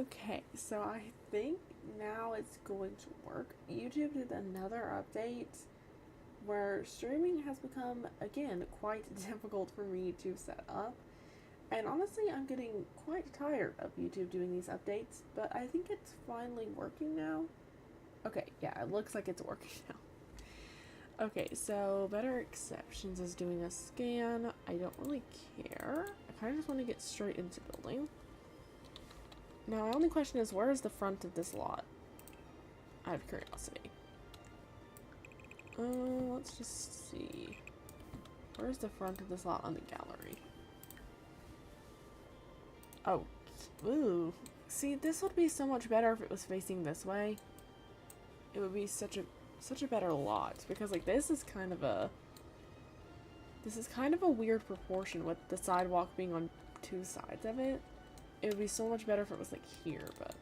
Okay, so I think now it's going to work. YouTube did another update where streaming has become, again, quite difficult for me to set up. And honestly, I'm getting quite tired of YouTube doing these updates, but I think it's finally working now. Okay, yeah, it looks like it's working now. Okay, so Better Exceptions is doing a scan. I don't really care. I kind of just want to get straight into building. Now, my only question is, where is the front of this lot? Out of curiosity. Let's just see. Where's the front of this lot on the gallery? Oh, ooh. See, this would be so much better if it was facing this way. It would be such a better lot, because like this is kind of a weird proportion with the sidewalk being on two sides of it. It would be so much better if it was like here, but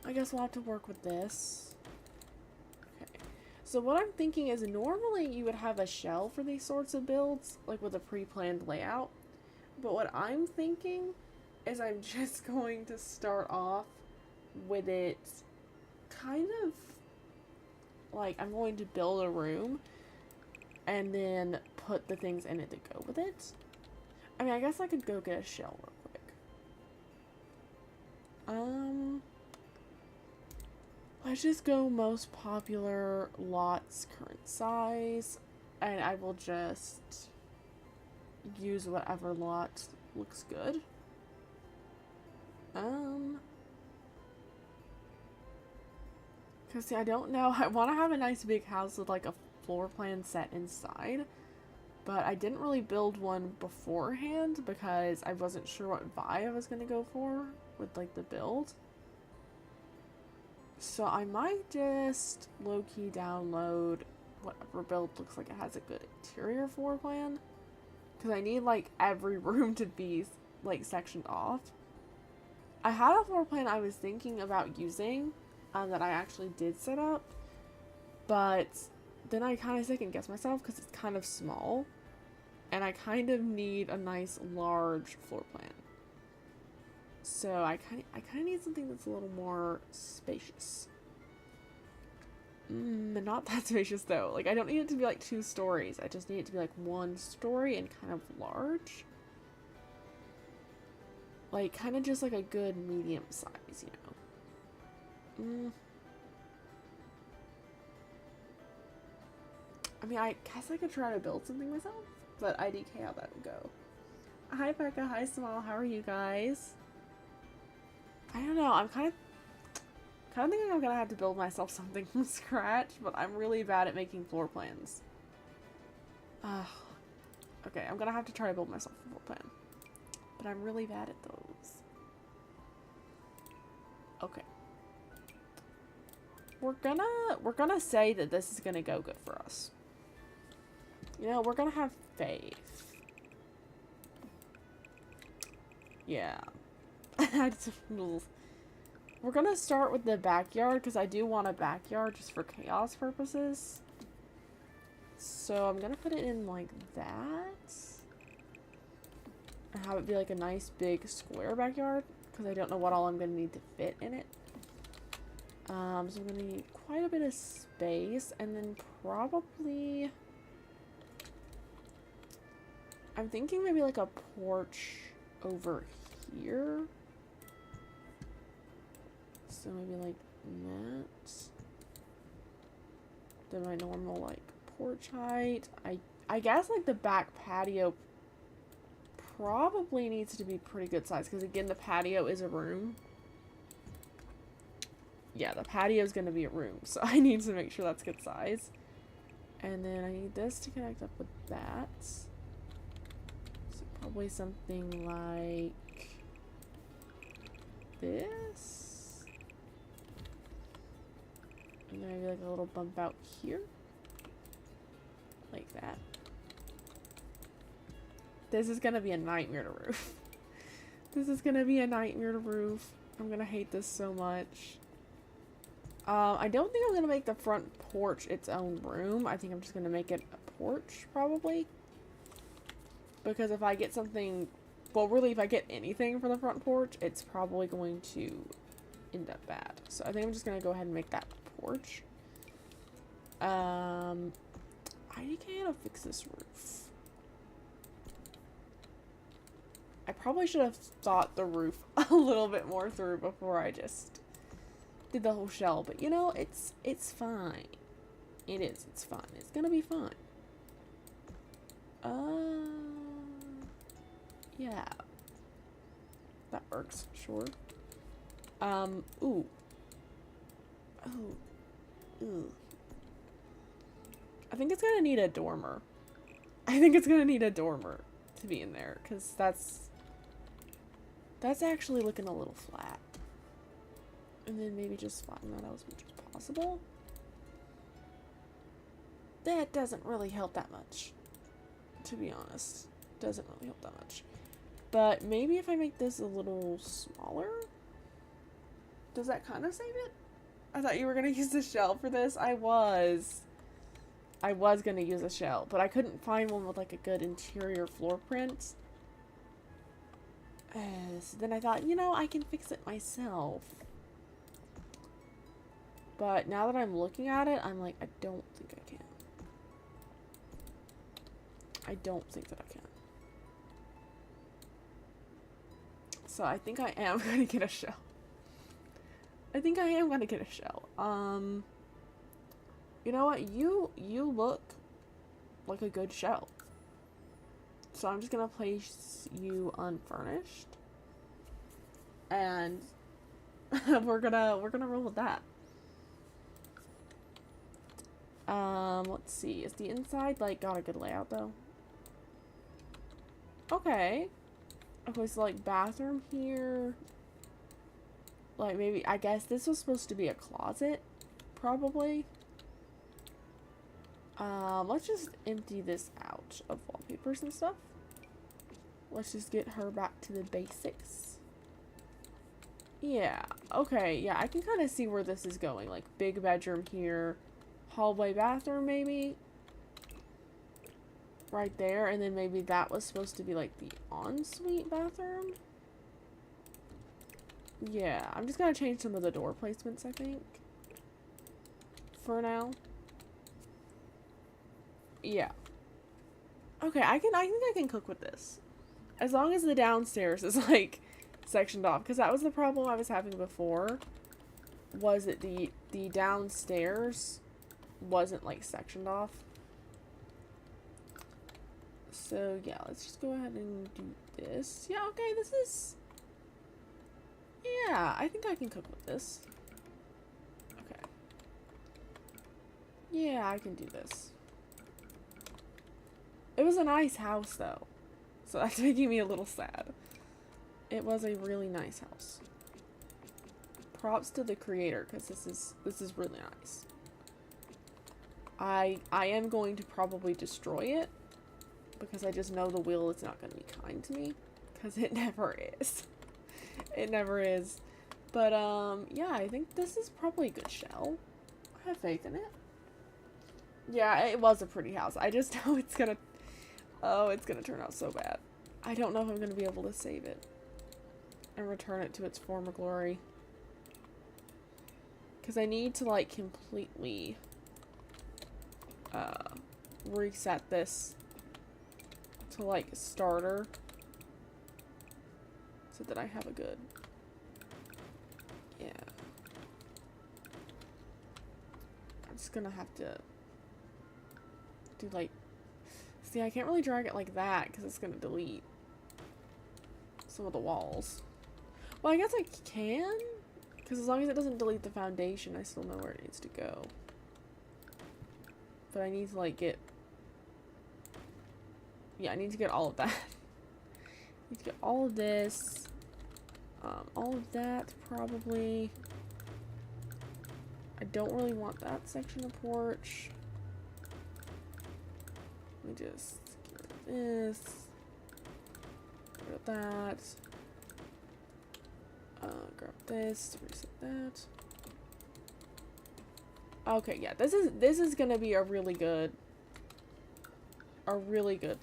I guess we'll have to work with this. Okay. So what I'm thinking is normally you would have a shell for these sorts of builds, like with a pre-planned layout. But what I'm thinking is I'm just going to start off with it kind of like I'm going to build a room and then put the things in it to go with it. I mean, I guess I could go get a shell real quick. Let's just go most popular, lots, current size, and I will just use whatever lot looks good. Cause see, I don't know, I want to have a nice big house with like a floor plan set inside, but I didn't really build one beforehand because I wasn't sure what vibe I was going to go for with like the build. So I might just low-key download whatever build looks like it has a good interior floor plan. Because I need like every room to be like sectioned off. I had a floor plan I was thinking about using that I actually did set up. But then I kind of second guessed myself because it's kind of small. And I kind of need a nice large floor plan. So I kind of need something that's a little more spacious. Not that spacious though. Like I don't need it to be like 2 stories. I just need it to be like 1 story and kind of large. Like kind of just like a good medium size, you know. I mean, I guess I could try to build something myself, but IDK how that would go. Hi Becca, hi Small, how are you guys? I don't know, I'm kind of thinking I'm gonna have to build myself something from scratch, but I'm really bad at making floor plans. Okay, I'm gonna have to try to build myself a floor plan, but I'm really bad at those. Okay. We're gonna say that this is gonna go good for us. You know, we're gonna have faith. Yeah. We're gonna start with the backyard because I do want a backyard just for chaos purposes. So I'm gonna put it in like that. And have it be like a nice big square backyard because I don't know what all I'm gonna need to fit in it. So I'm gonna need quite a bit of space, and then probably I'm thinking maybe like a porch over here. So maybe like that. Then my normal like porch height. I guess like the back patio probably needs to be pretty good size because again the patio is a room. Yeah, the patio is going to be a room, so I need to make sure that's good size. And then I need this to connect up with that. So probably something like this. And then maybe like a little bump out here. Like that. This is going to be a nightmare to roof. This is going to be a nightmare to roof. I'm going to hate this so much. I don't think I'm going to make the front porch its own room. I think I'm just going to make it a porch, probably. Because if I get something well, really, if I get anything for the front porch, it's probably going to end up bad. So I think I'm just gonna go ahead and make that porch. I can't fix this roof. I probably should have thought the roof a little bit more through before I just did the whole shell. But you know, it's fine. It is. It's fine. It's gonna be fine. Yeah. That works. Sure. Ooh. Oh. Ooh. I think it's gonna need a dormer. I think it's gonna need a dormer to be in there, because that's actually looking a little flat. And then maybe just flatten that out as much as possible. That doesn't really help that much, to be honest. Doesn't really help that much. But maybe if I make this a little smaller, does that kind of save it? I thought you were going to use the shell for this. I was going to use a shell, but I couldn't find one with like a good interior floor print. So then I thought, you know, I can fix it myself. But now that I'm looking at it, I'm like, I don't think I can. I don't think that I can. So I think I am going to get a shell. I think I am going to get a shell. You know what? You look like a good shell. So I'm just going to place you unfurnished. And we're gonna roll with that. Let's see. Is the inside like got a good layout though? Okay. Okay, so like bathroom here. Like maybe, I guess this was supposed to be a closet, probably. Let's just empty this out of wallpapers and stuff. Let's just get her back to the basics. Yeah, okay, yeah, I can kind of see where this is going. Like, big bedroom here, hallway bathroom maybe. Right there, and then maybe that was supposed to be like the ensuite bathroom. Yeah, I'm just gonna change some of the door placements, I think. For now. Yeah. Okay, I think I can cook with this. As long as the downstairs is like sectioned off, because that was the problem I was having before. Was that the downstairs wasn't like sectioned off. So yeah, let's just go ahead and do this. Yeah, okay, this is... Yeah, I think I can cook with this. Okay. Yeah, I can do this. It was a nice house, though. So that's making me a little sad. It was a really nice house. Props to the creator, because this is really nice. I am going to probably destroy it, because I just know the wheel is not going to be kind to me, because it never is. It never is. But, yeah, I think this is probably a good shell. I have faith in it. Yeah, it was a pretty house. I just know it's gonna... Oh, it's gonna turn out so bad. I don't know if I'm gonna be able to save it. And return it to its former glory. Because I need to, like, completely... reset this to, like, starter. So that I have a good... Yeah. I'm just gonna have to... do, like... See, I can't really drag it like that, because it's gonna delete some of the walls. Well, I guess I can, because as long as it doesn't delete the foundation, I still know where it needs to go. But I need to, like, get... Yeah, I need to get all of that. I need to get all of this. All of that, probably. I don't really want that section of porch. Let me just get rid of this. Get rid of that. Grab this, reset that. Okay, yeah, this is gonna be a really good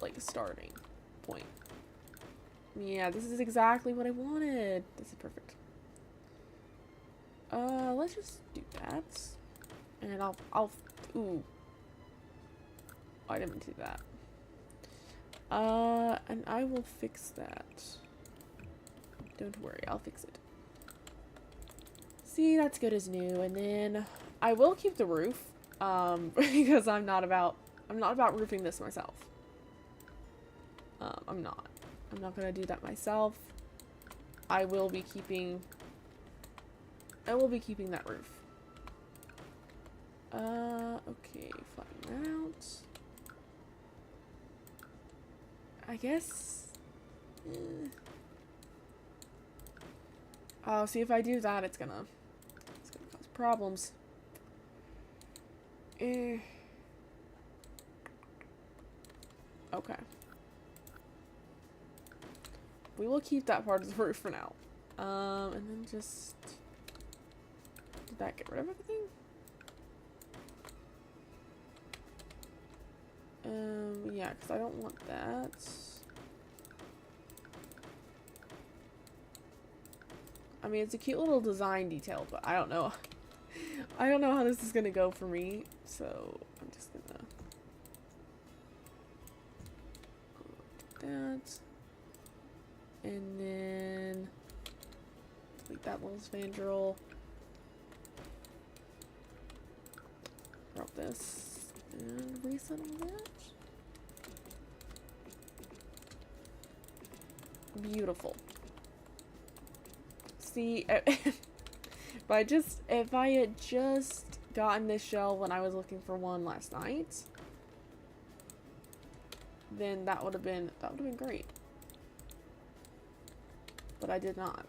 like starting point. Yeah, this is exactly what I wanted. This is perfect. Let's just do that. And ooh. I didn't do that. And I will fix that. Don't worry, I'll fix it. See, that's good as new. And then I will keep the roof, because I'm not about roofing this myself. I'm not gonna do that myself. I will be keeping that roof. Okay, flatten that out. I guess. Oh, see, if I do that, it's gonna cause problems. Okay. We will keep that part of the roof for now. And then just... Did that get rid of everything? Yeah, because I don't want that. I mean, it's a cute little design detail, but I don't know. I don't know how this is gonna go for me, so I'm just gonna do that. And then delete that little spandrel. Drop this and reset all that. Beautiful. See, if I had just gotten this shell when I was looking for one last night, then that would have been great. But I did not.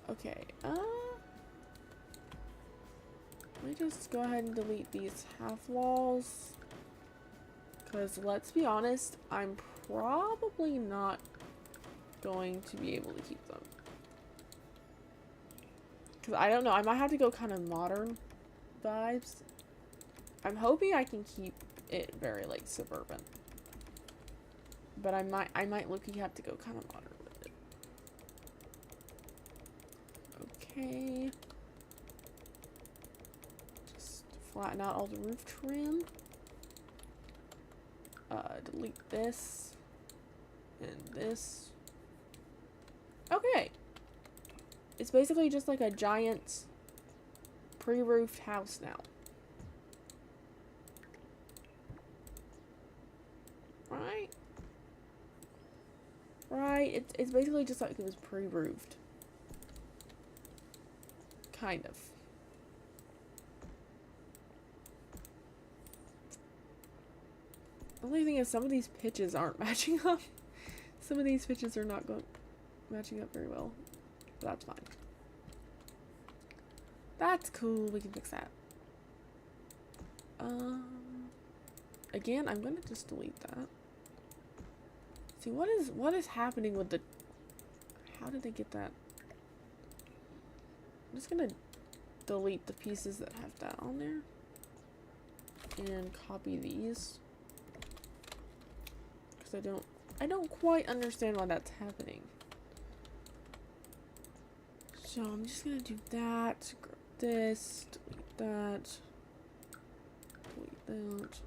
Okay, let me just go ahead and delete these half walls. Because let's be honest, I'm probably not going to be able to keep them. Because I don't know, I might have to go kind of modern vibes. I'm hoping I can keep it very like suburban. But I might look-y have to go kind of modern with it. Okay. Just flatten out all the roof trim. Delete this. And this. Okay. It's basically just like a giant pre-roofed house now. Right? Right? It's basically just like it was pre-roofed. Kind of. The only thing is some of these pitches aren't matching up. Some of these pitches are not matching up very well. But that's fine. That's cool. We can fix that. Again, I'm gonna just delete that. See, what is happening with the... How did they get that? I'm just gonna delete the pieces that have that on there. And copy these. Because I don't quite understand why that's happening. So I'm just gonna do that. Grab this. Delete that. Delete that.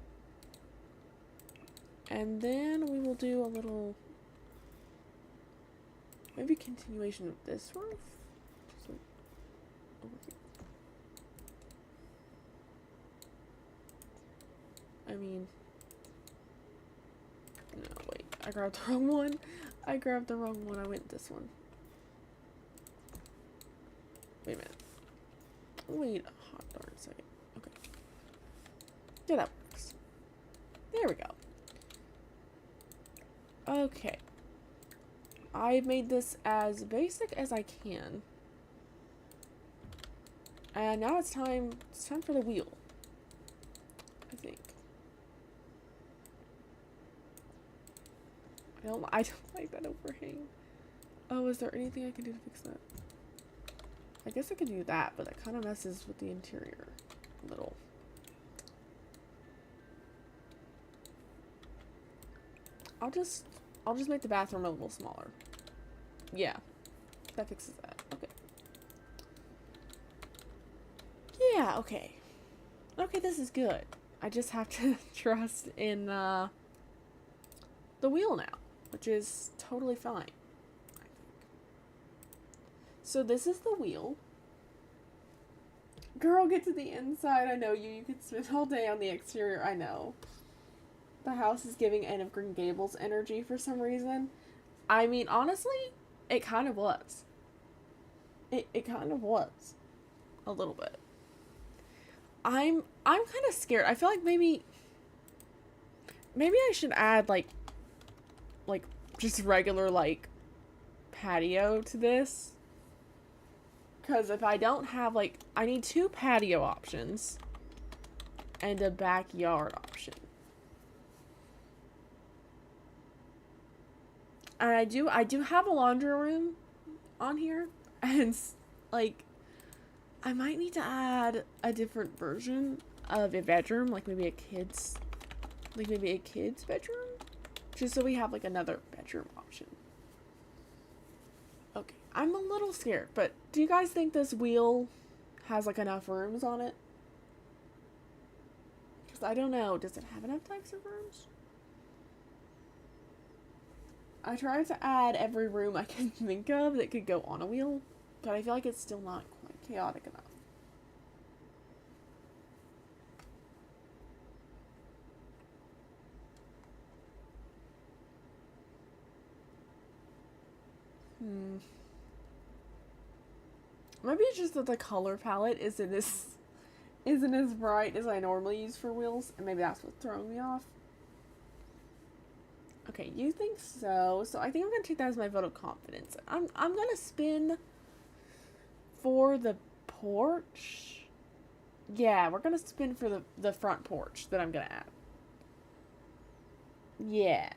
And then we will do a little, maybe continuation of this roof. Just like over here. I mean, no, wait, I grabbed the wrong one. I grabbed the wrong one. I went this one. Wait a minute. Wait a hot darn second. Okay. Yeah, that works. There we go. Okay. I made this as basic as I can. And now it's time for the wheel. I think. I don't like that overhang. Oh, is there anything I can do to fix that? I guess I could do that, but that kind of messes with the interior a little. I'll just make the bathroom a little smaller. Yeah. That fixes that. Okay. Yeah, okay. Okay, this is good. I just have to trust in the wheel now, which is totally fine, I think. So this is the wheel. Girl, get to the inside. I know you. You could spend all day on the exterior. I know. The house is giving Anne of Green Gables energy for some reason. I mean, honestly, it kind of was. It kind of was. A little bit. I'm kind of scared. I feel like maybe I should add like just regular like patio to this. Because if I don't have like, I need 2 patio options and a backyard option. And I do have a laundry room on here, and like I might need to add a different version of a bedroom, like maybe a kid's bedroom, just so we have like another bedroom option. Okay, I'm a little scared, but do you guys think this wheel has like enough rooms on it? Because I don't know, does it have enough types of rooms? I tried to add every room I can think of that could go on a wheel, but I feel like it's still not quite chaotic enough. Maybe it's just that the color palette isn't as bright as I normally use for wheels, and maybe that's what's throwing me off. Okay, you think so. So I think I'm gonna take that as my vote of confidence. I'm gonna spin for the porch. Yeah, we're gonna spin for the front porch that I'm gonna add. Yeah.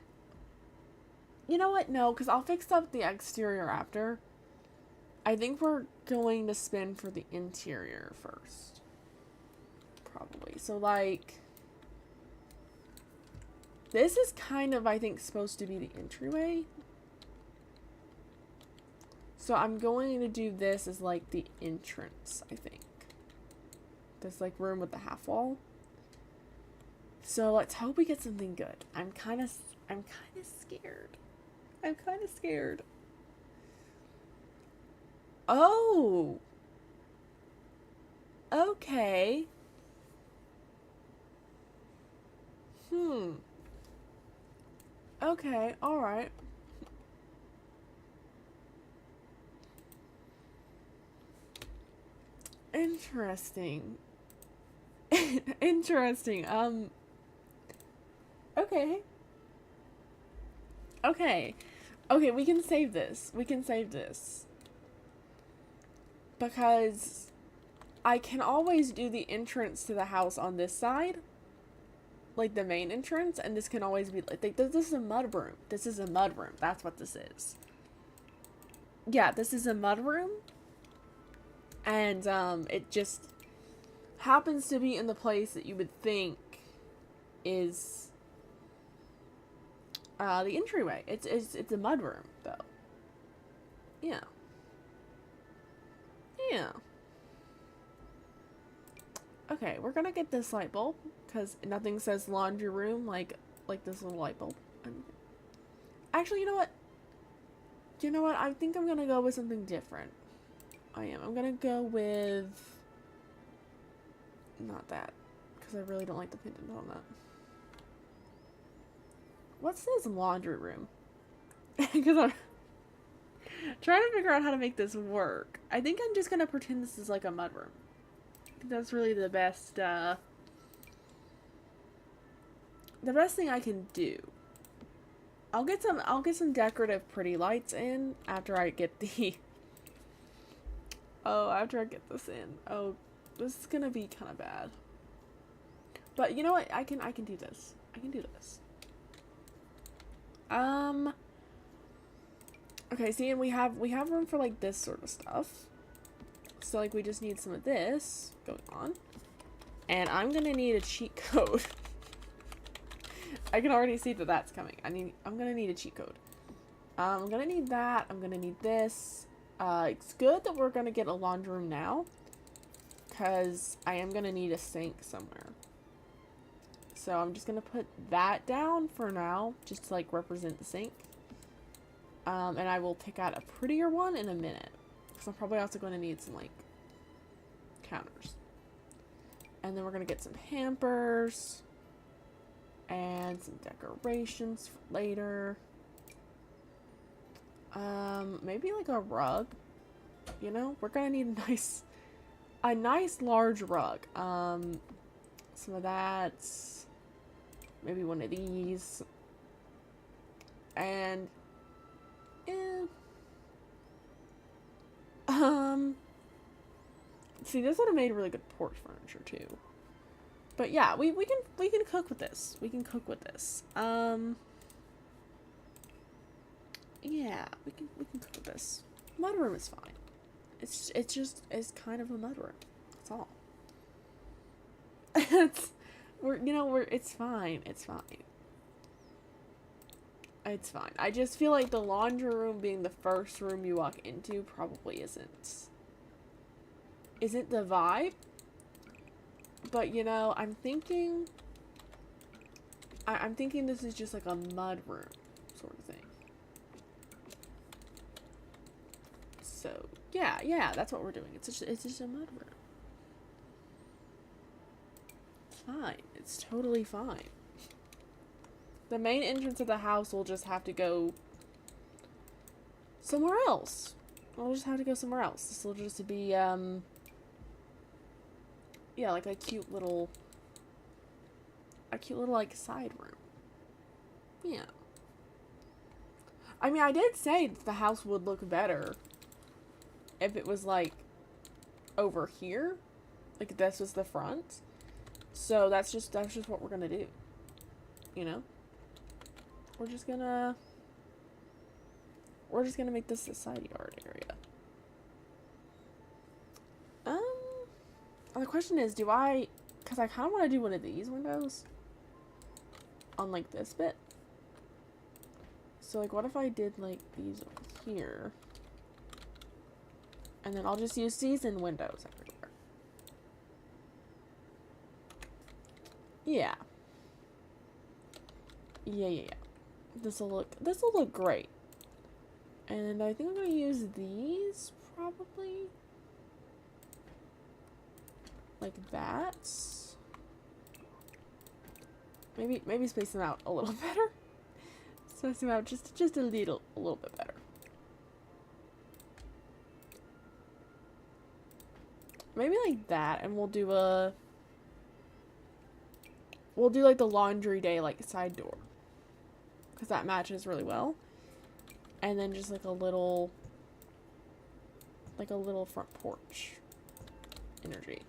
You know what? No, because I'll fix up the exterior after. I think we're going to spin for the interior first. Probably. So, like, this is kind of, I think, supposed to be the entryway. So I'm going to do this as, like, the entrance, I think. This, like, room with the half wall. So let's hope we get something good. I'm kind of scared. I'm kind of scared. Oh. Okay. Okay, alright. Interesting. Interesting. Okay. Okay. Okay, we can save this. We can save this. Because I can always do the entrance to the house on this side. Like the main entrance. And this can always be like, this is a mud room. This is a mud room. That's what this is. Yeah, this is a mud room. And it just happens to be in the place that you would think is the entryway. It's a mud room though. Yeah. Yeah. Okay, we're gonna get this light bulb because nothing says laundry room like this little light bulb. Actually, you know what? You know what? I think I'm gonna go with something different. I am. I'm gonna go with not that because I really don't like the pendant on that. What says laundry room? Because I'm trying to figure out how to make this work. I think I'm just gonna pretend this is like a mud room. I think that's really the best thing I can do. I'll get some decorative pretty lights in after I get the after I get this in. Oh, this is gonna be kind of bad. But you know what? I can do this. I can do this. Okay, see, and we have room for like this sort of stuff. So like we just need some of this going on. And I'm gonna need a cheat code. I can already see that that's coming. I'm gonna need a cheat code. I'm gonna need that. I'm gonna need this. It's good that we're gonna get a laundry room now, because I am gonna need a sink somewhere. So I'm just gonna put that down for now, just to like represent the sink. And I will pick out a prettier one in a minute, because I'm probably also going to need some like counters. And then we're gonna get some hampers and some decorations for later. Maybe like a rug. You know, we're gonna need a nice large rug. Some of that. Maybe one of these. And see, this would have made really good porch furniture too. But yeah, we can cook with this. We can cook with this. Yeah, we can cook with this. Mudroom is fine. It's kind of a mudroom. That's all. It's fine. It's fine. It's fine. I just feel like the laundry room being the first room you walk into probably isn't the vibe. But I'm thinking this is just like a mud room sort of thing. So yeah, that's what we're doing. It's just a mud room. It's fine. It's totally fine. The main entrance of the house will just have to go somewhere else. We'll just have to go somewhere else. This will just be yeah, like a cute little like side room. Yeah. I mean, I did say that the house would look better if it was like over here. Like this was the front. So that's just what we're gonna do. We're just gonna make this a side yard area. And the question is, because I kind of want to do one of these windows on like this bit. So like, what if I did like these over here, and then I'll just use these in windows everywhere. Yeah. Yeah. This will look great. And I think I'm gonna use these probably like that. Maybe space them out a little better. Space them out just a little bit better. Maybe like that, and we'll do like the laundry day like side door, because that matches really well. And then just like a little front porch energy.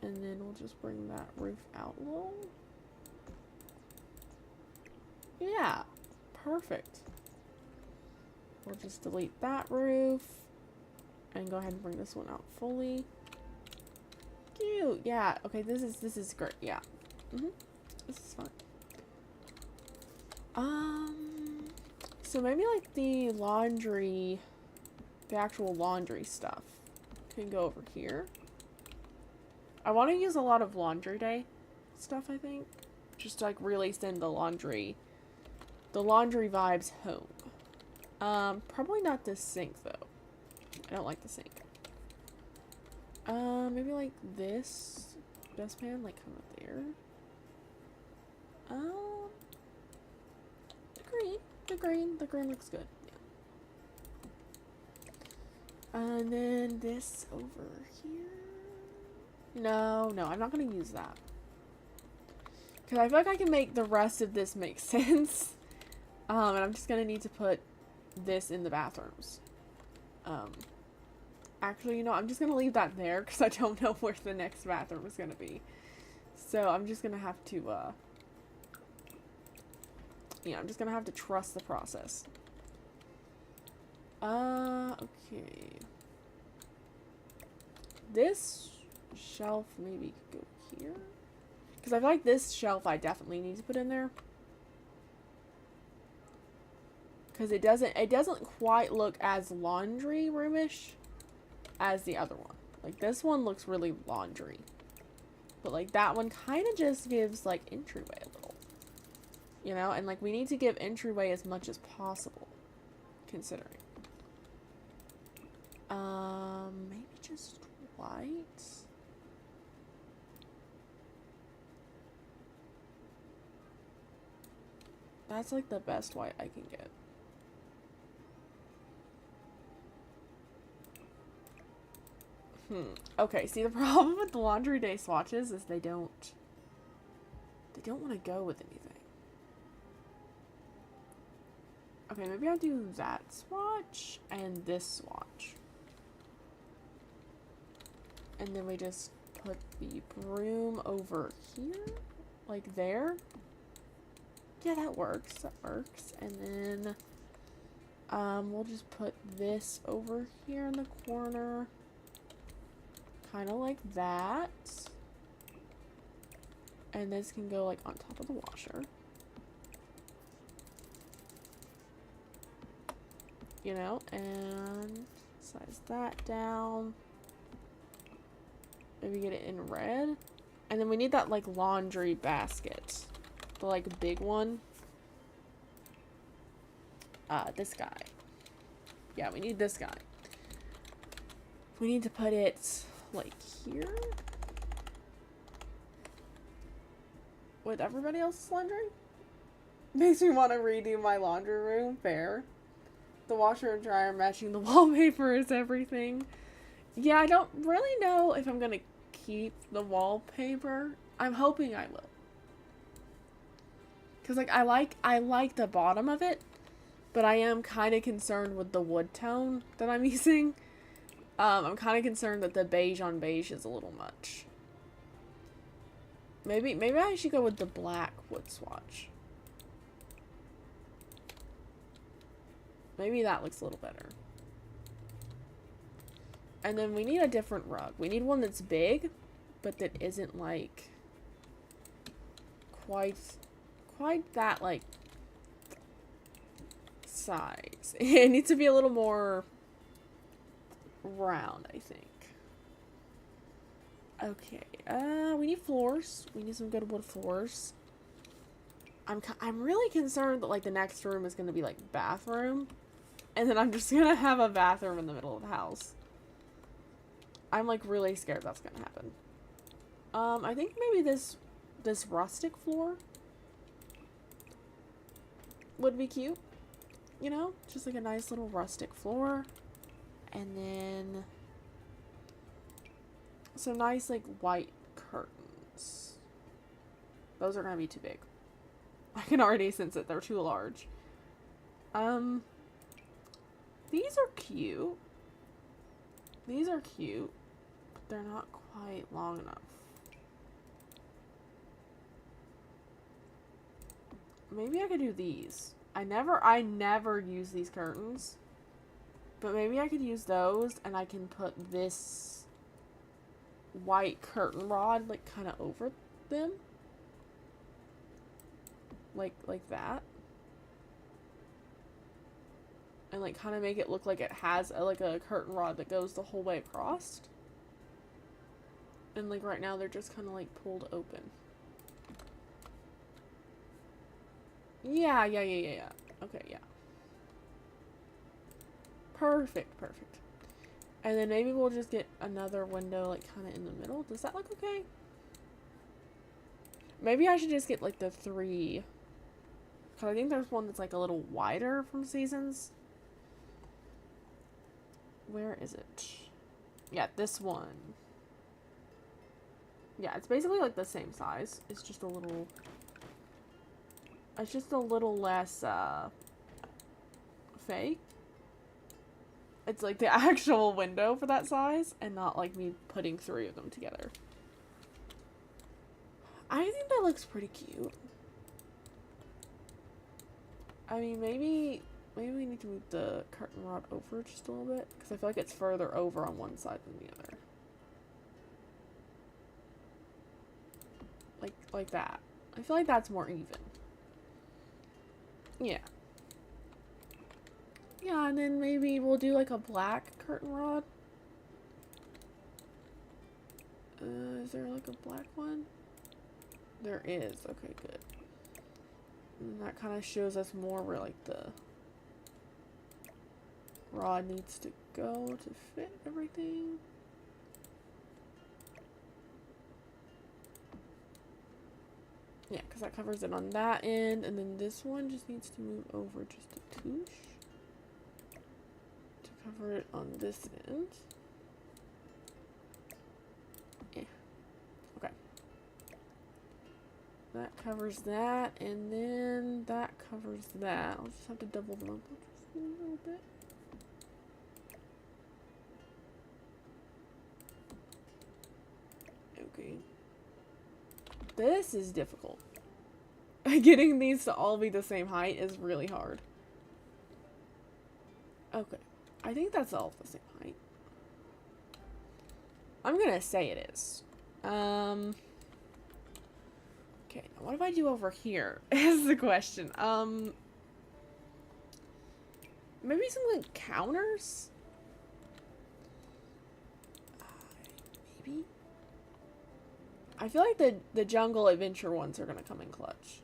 And then we'll just bring that roof out a little. Yeah, perfect. We'll just delete that roof and go ahead and bring this one out fully. Cute. Yeah. Okay. This is great. Yeah. This is fun. So maybe like the actual laundry stuff can go over here. I want to use a lot of laundry day stuff, I think, just to like really send the laundry vibes home. Probably not this sink though. I don't like the sink. Maybe like this dustpan, like come up there. The green looks good. Yeah. And then this over here. No, I'm not gonna use that. Because I feel like I can make the rest of this make sense. And I'm just gonna need to put this in the bathrooms. Actually, I'm just gonna leave that there because I don't know where the next bathroom is gonna be. So I'm just gonna have to, I'm just gonna have to trust the process. Okay. This shelf maybe could go here. Because I feel like this shelf I definitely need to put in there. Because it doesn't quite look as laundry roomish as the other one. Like, this one looks really laundry. But, like, that one kind of just gives, like, entryway a little. You know? And, like, we need to give entryway as much as possible. Considering. Maybe just white? That's, like, the best white I can get. Okay, see, the problem with the laundry day swatches is they don't want to go with anything. Okay, maybe I'll do that swatch and this swatch. And then we just put the broom over here, like there. Yeah, that works. That works. And then we'll just put this over here in the corner. Kind of like that. And this can go like on top of the washer. You know, and size that down. Maybe get it in red. And then we need that like laundry basket. The like big one. This guy. Yeah, we need this guy. We need to put it like here. With everybody else's laundry? Makes me want to redo my laundry room. Fair. The washer and dryer matching the wallpaper is everything. Yeah, I don't really know if I'm gonna keep the wallpaper. I'm hoping I will. Cause like I like the bottom of it, but I am kind of concerned with the wood tone that I'm using. I'm kind of concerned that the beige on beige is a little much. Maybe I should go with the black wood swatch. Maybe that looks a little better. And then we need a different rug. We need one that's big, but that isn't like quite that like size. It needs to be a little more round, I think. Okay, we need floors. We need some good wood floors. I'm really concerned that like the next room is going to be like bathroom, and then I'm just going to have a bathroom in the middle of the house. I'm like really scared that's going to happen. I think maybe this rustic floor would be cute. You know, just like a nice little rustic floor. And then some nice like white curtains. Those are gonna be too big. I can already sense it. They're too large. These are cute. These are cute, but they're not quite long enough. Maybe I could do these. I never use these curtains. But maybe I could use those, and I can put this white curtain rod, like, kind of over them. Like that. And, like, kind of make it look like it has, like, a curtain rod that goes the whole way across. And, like, right now they're just kind of, like, pulled open. Yeah. Okay, yeah. Perfect. And then maybe we'll just get another window, like, kind of in the middle. Does that look okay? Maybe I should just get, like, the 3. Because I think there's one that's, like, a little wider from Seasons. Where is it? Yeah, this one. Yeah, it's basically, like, the same size. It's just a little... It's just a little less, fake. It's like the actual window for that size, and not like me putting 3 of them together. I think that looks pretty cute. I mean, maybe we need to move the curtain rod over just a little bit, because I feel like it's further over on one side than the other. Like that. I feel like that's more even. Yeah. Yeah, and then maybe we'll do like a black curtain rod. Is there like a black one? There is. Okay, good. And that kind of shows us more where like the rod needs to go to fit everything. Yeah, because that covers it on that end, and then this one just needs to move over just a touch to cover it on this end. Yeah. Okay. That covers that, and then that covers that. I'll just have to double them up just a little bit. Okay. This is difficult. Getting these to all be the same height is really hard. Okay. I think that's all the same height. I'm gonna say it is. Okay, what if I do over here? Is the question. Maybe some like counters? Maybe? I feel like the jungle adventure ones are gonna come in clutch.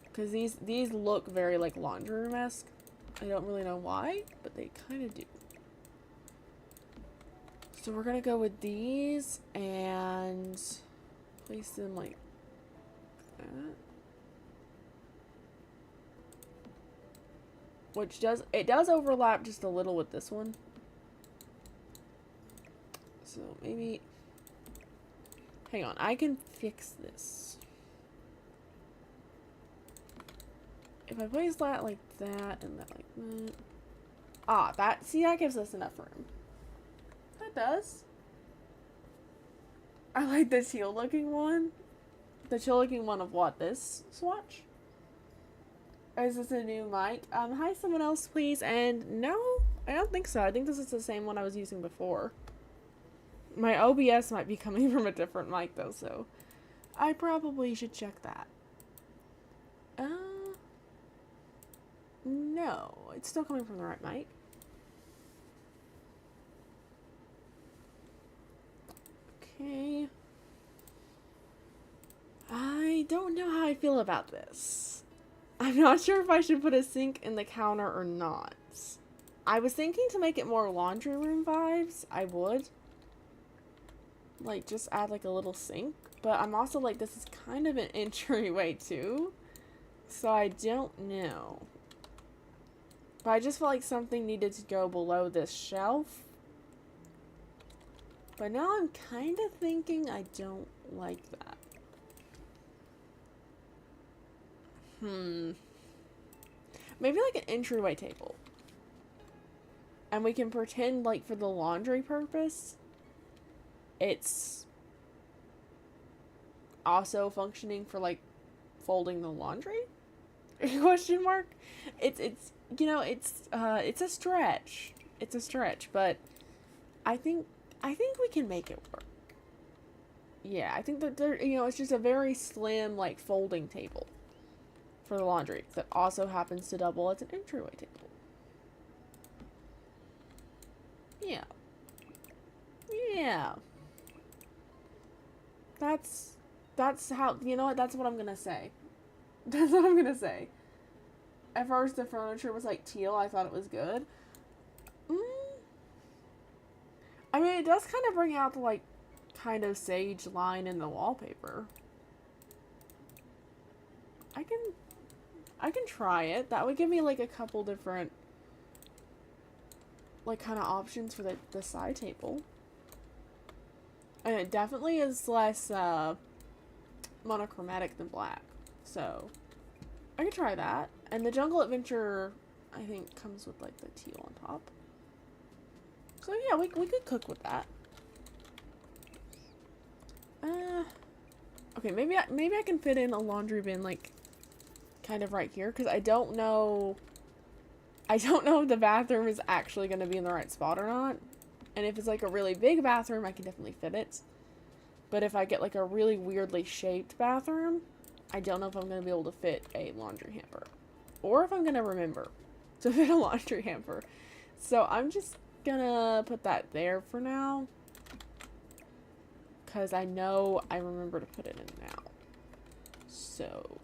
Because these look very like laundry room-esque. I don't really know why, but they kind of do. So we're gonna go with these and place them like that. Which does overlap just a little with this one. So maybe, hang on, I can fix this. If I place that like that and that like that. Ah, that gives us enough room. That does. I like the teal looking one. The teal looking one of what? This swatch? Or is this a new mic? Hi, someone else, please. And no, I don't think so. I think this is the same one I was using before. My OBS might be coming from a different mic though, so I probably should check that. No, it's still coming from the right mic. Okay. I don't know how I feel about this. I'm not sure if I should put a sink in the counter or not. I was thinking to make it more laundry room vibes. I would. Like, just add like a little sink. But I'm also like, this is kind of an entryway too. So I don't know. But I just felt like something needed to go below this shelf. But now I'm kind of thinking I don't like that. Maybe like an entryway table. And we can pretend like for the laundry purpose, it's also functioning for like folding the laundry? Question mark? It's you know, it's a stretch. It's a stretch, but I think we can make it work. Yeah, I think that it's just a very slim like folding table for the laundry that also happens to double as an entryway table. Yeah. Yeah. That's how, you know what, that's what I'm gonna say. That's what I'm gonna say. At first the furniture was like teal, I thought it was good. I mean, it does kind of bring out the like kind of sage line in the wallpaper. I can try it. That would give me like a couple different like kind of options for the side table. And it definitely is less monochromatic than black. So I could try that. And the Jungle Adventure, I think, comes with like the teal on top. So yeah, we could cook with that. Okay, maybe I can fit in a laundry bin like kind of right here, because I don't know if the bathroom is actually going to be in the right spot or not. And if it's like a really big bathroom, I can definitely fit it. But if I get like a really weirdly shaped bathroom, I don't know if I'm going to be able to fit a laundry hamper. Or if I'm going to remember to fit a laundry hamper. So I'm just going to put that there for now. Because I know I remember to put it in now. So.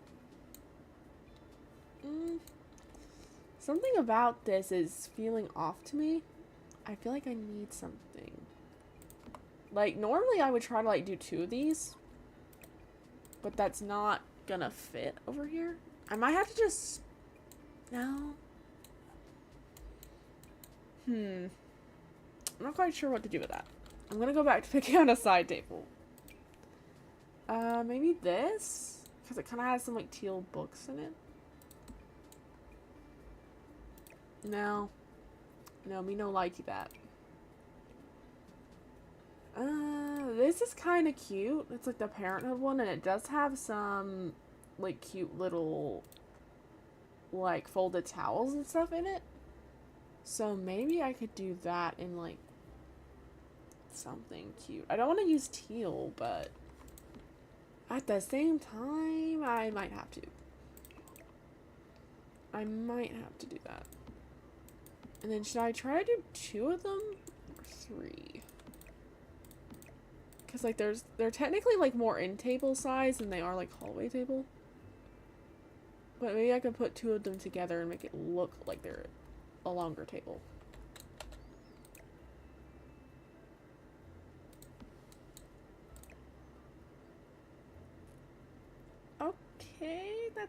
Something about this is feeling off to me. I feel like I need something. Like, normally I would try to, like, do 2 of these. But that's not gonna fit over here. I might have to just... No. I'm not quite sure what to do with that. I'm gonna go back to picking out a side table. Maybe this? Because it kind of has some, like, teal books in it. No. No, me no likey that. This is kind of cute. It's like the Parenthood one, and it does have some, like, cute little, like, folded towels and stuff in it. So maybe I could do that in, like, something cute. I don't want to use teal, but at the same time, I might have to. I might have to do that. And then should I try to do 2 of them or 3? Because, like, they're technically, like, more in table size than they are, like, hallway table. But maybe I could put 2 of them together and make it look like they're a longer table. Okay, that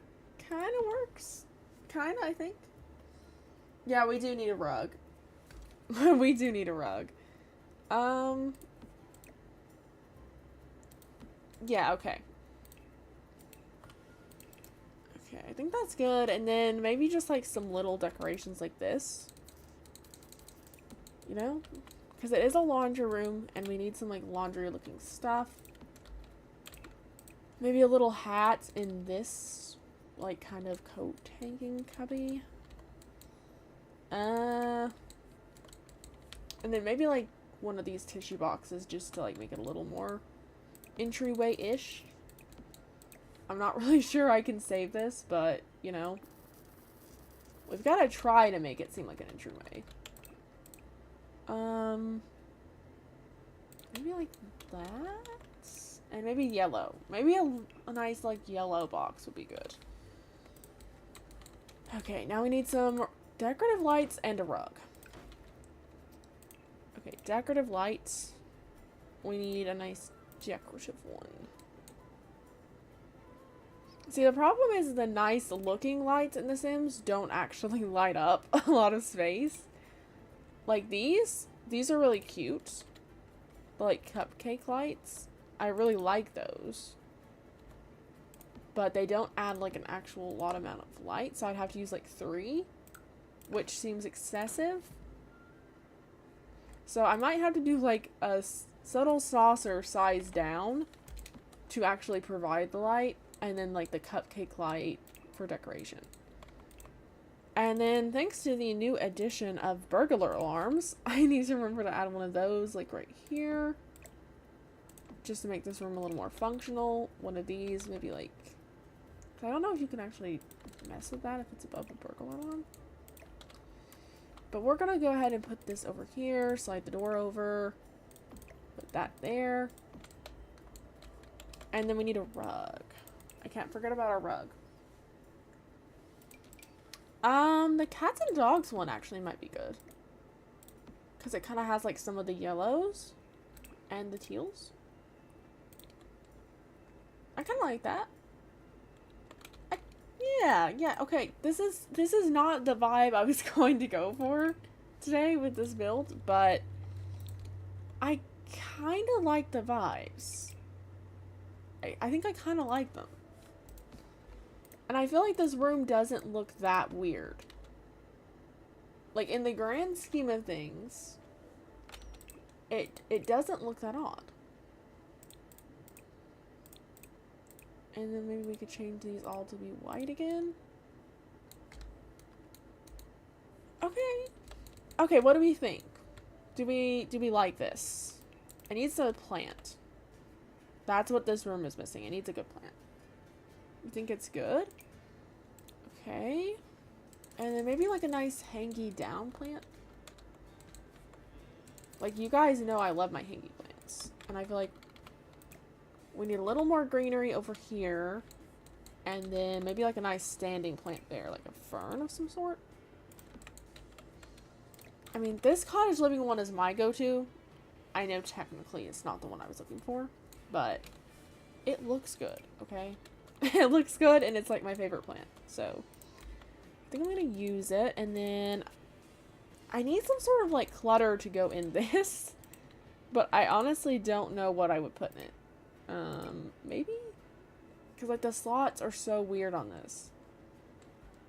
kind of works. Kind of, I think. Yeah, we do need a rug. We do need a rug. Yeah, okay. Okay, I think that's good. And then maybe just, like, some little decorations like this. You know? Because it is a laundry room, and we need some, like, laundry-looking stuff. Maybe a little hat in this, like, kind of coat-hanging cubby. And then maybe, like, one of these tissue boxes just to, like, make it a little more entryway-ish. I'm not really sure I can save this, but, you know. We've got to try to make it seem like an entryway. Maybe like that? And maybe yellow. Maybe a nice, like, yellow box would be good. Okay, now we need some decorative lights and a rug. Okay, decorative lights. We need a nice decorative one. See, the problem is the nice looking lights in The Sims don't actually light up a lot of space. Like these are really cute. But, like, cupcake lights, I really like those. But they don't add, like, an actual lot amount of light, so I'd have to use, like, 3, which seems excessive. So I might have to do, like, a subtle saucer size down to actually provide the light, and then, like, the cupcake light for decoration. And then, thanks to the new addition of burglar alarms, I need to remember to add one of those, like, right here. Just to make this room a little more functional. One of these, maybe, like... I don't know if you can actually mess with that if it's above the burglar alarm. But we're gonna go ahead and put this over here, slide the door over, put that there. And then we need a rug. I can't forget about our rug. The cats and dogs one actually might be good. Because it kind of has, like, some of the yellows and the teals. I kind of like that. Yeah, okay. This is not the vibe I was going to go for today with this build, but I kind of like the vibes. I think I kind of like them. And I feel like this room doesn't look that weird. Like, in the grand scheme of things, it doesn't look that odd. And then maybe we could change these all to be white again. Okay. Okay, what do we think? Do we like this? It needs a plant. That's what this room is missing. It needs a good plant. You think it's good? Okay. And then maybe like a nice hangy down plant. Like, you guys know I love my hangy plants. And I feel like we need a little more greenery over here. And then maybe like a nice standing plant there. Like a fern of some sort. I mean, this cottage living one is my go-to. I know technically it's not the one I was looking for. But it looks good, okay? It looks good and it's like my favorite plant. So I think I'm going to use it. And then I need some sort of like clutter to go in this. But I honestly don't know what I would put in it. Maybe? Because like the slots are so weird on this.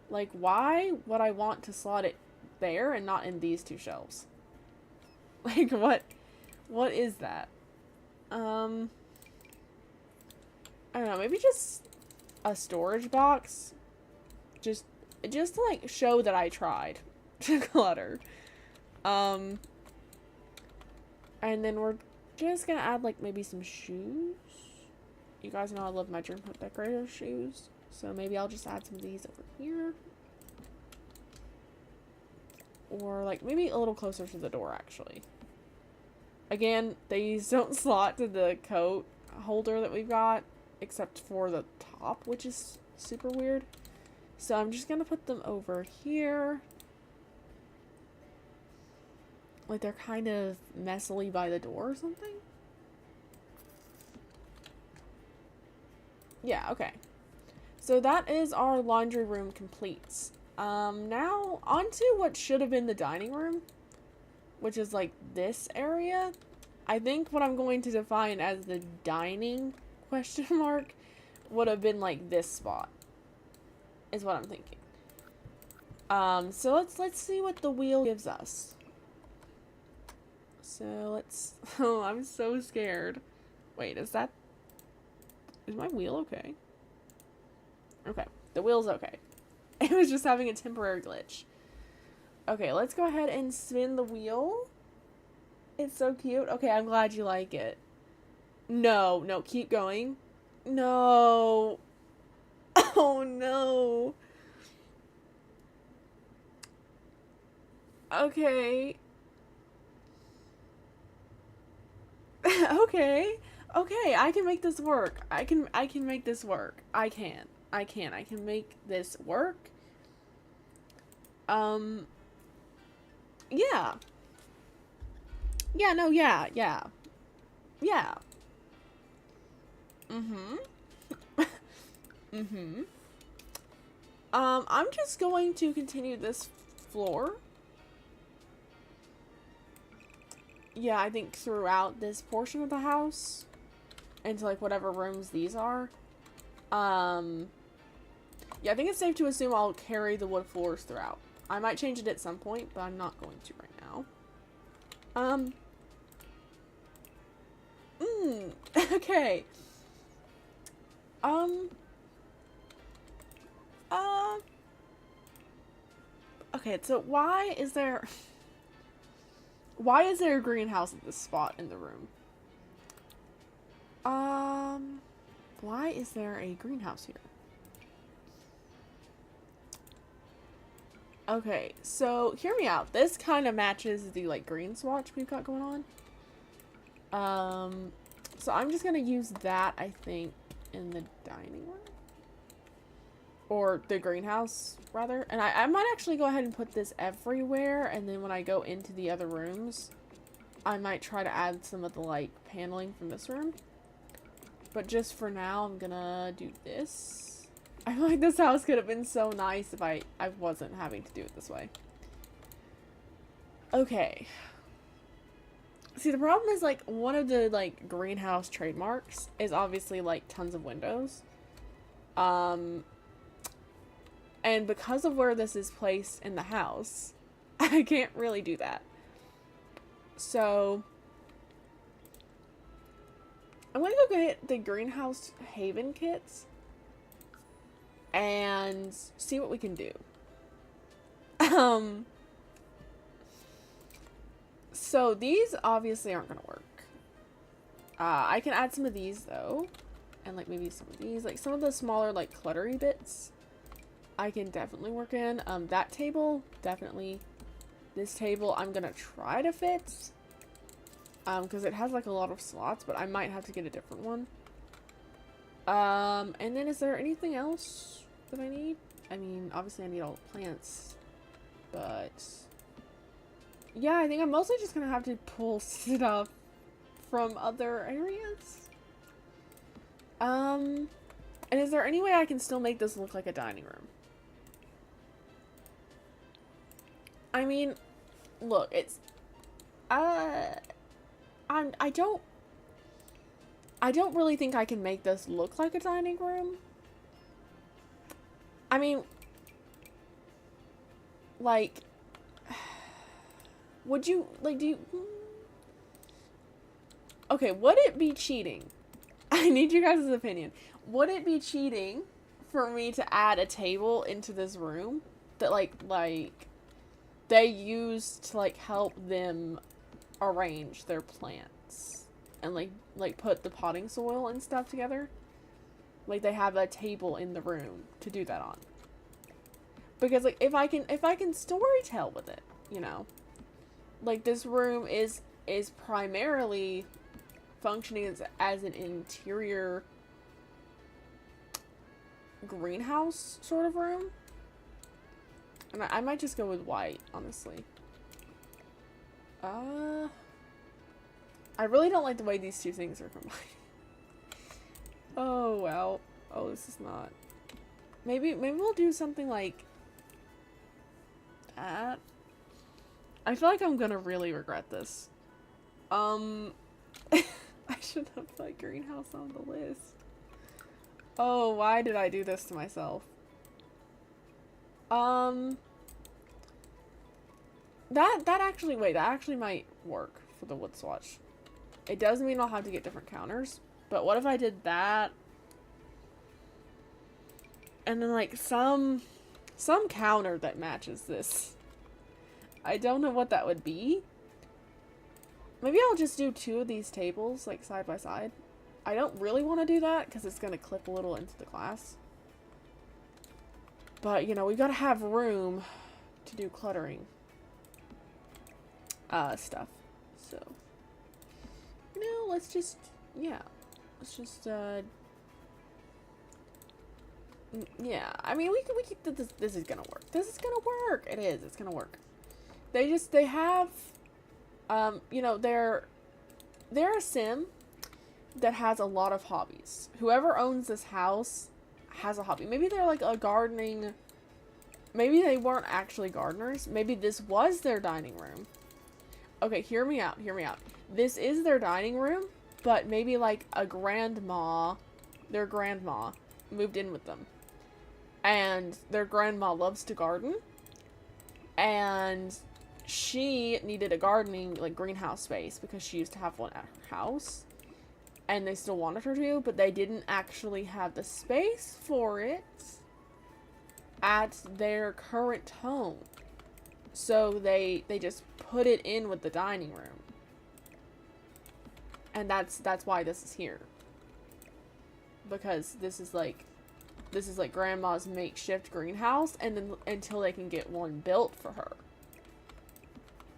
Like, why would I want to slot it there and not in these two shelves? Like, what is that? I don't know, maybe just a storage box. Just to like show that I tried to clutter. And then we're just gonna add like maybe some shoes. You guys know I love my Dream Home Decorator shoes. So maybe I'll just add some of these over here. Or like maybe a little closer to the door actually. Again, these don't slot to the coat holder that we've got. Except for the top, which is super weird. So I'm just gonna put them over here. Like they're kind of messily by the door or something. Yeah, okay. So that is our laundry room complete. Now on to what should have been the dining room, which is like this area. I think what I'm going to define as the dining question mark would have been like this spot is what I'm thinking. So let's see what the wheel gives us. So let's oh, I'm so scared. Wait, is my wheel okay? Okay, the wheel's okay. It was just having a temporary glitch. Okay, let's go ahead and spin the wheel. It's so cute. Okay, I'm glad you like it. No, keep going. No. Oh, no. Okay. Okay, I can make this work. I can make this work. I can make this work. Yeah. Yeah, no, yeah. I'm just going to continue this floor. Yeah, I think throughout this portion of the house. Into, like, whatever rooms these are. Yeah, I think it's safe to assume I'll carry the wood floors throughout. I might change it at some point, but I'm not going to right now. Okay. Okay, so why is there a greenhouse at this spot in the room? Why is there a greenhouse here? Okay, so hear me out. This kind of matches the like green swatch we've got going on. So I'm just gonna use that, I think, in the dining room. Or the greenhouse, rather. And I might actually go ahead and put this everywhere, and then when I go into the other rooms, I might try to add some of the, like, paneling from this room. But just for now, I'm gonna do this. I feel like this house could have been so nice if I wasn't having to do it this way. Okay. See, the problem is, like, one of the, like, greenhouse trademarks is obviously, like, tons of windows. And because of where this is placed in the house, I can't really do that. So, I'm going to go get the greenhouse haven kits and see what we can do. So these obviously aren't going to work. I can add some of these though. And like maybe some of these, like some of the smaller like cluttery bits I can definitely work in. That table, definitely. This table I'm gonna try to fit. Because it has like a lot of slots, but I might have to get a different one. And then is there anything else that I need? I mean, obviously I need all the plants, but yeah, I think I'm mostly just gonna have to pull stuff from other areas. And is there any way I can still make this look like a dining room? I mean, look, it's, I don't really think I can make this look like a dining room. I mean, like, would you, like, do you, okay, would it be cheating? I need you guys' opinion. Would it be cheating for me to add a table into this room that, like, they use to, like, help them arrange their plants and like put the potting soil and stuff together? Like they have a table in the room to do that on. Because like if I can story tell with it, you know. Like this room is primarily functioning as an interior greenhouse sort of room. And I might just go with white, honestly. I really don't like the way these two things are combined. Oh, wow. Oh, this is not. Maybe we'll do something like that. I feel like I'm gonna really regret this. I should have put greenhouse on the list. Oh, why did I do this to myself? That actually might work for the wood swatch. It does mean I'll have to get different counters, but what if I did that? And then like some counter that matches this. I don't know what that would be. Maybe I'll just do two of these tables like side by side. I don't really want to do that because it's going to clip a little into the glass. But, you know, we got to have room to do cluttering stuff. So, you know, let's just, yeah. Let's just, yeah. I mean, we can, this is gonna work. This is gonna work. It is. It's gonna work. They have, you know, they're a sim that has a lot of hobbies. Whoever owns this house has a hobby. Maybe they're like a gardening, maybe they weren't actually gardeners. Maybe this was their dining room. Okay, hear me out. This is their dining room, but maybe like a grandma, their grandma moved in with them. And their grandma loves to garden. And she needed a gardening, like, greenhouse space because she used to have one at her house. And they still wanted her to, but they didn't actually have the space for it at their current home. So they just put it in with the dining room. And that's why this is here. Because this is like grandma's makeshift greenhouse, and then until they can get one built for her.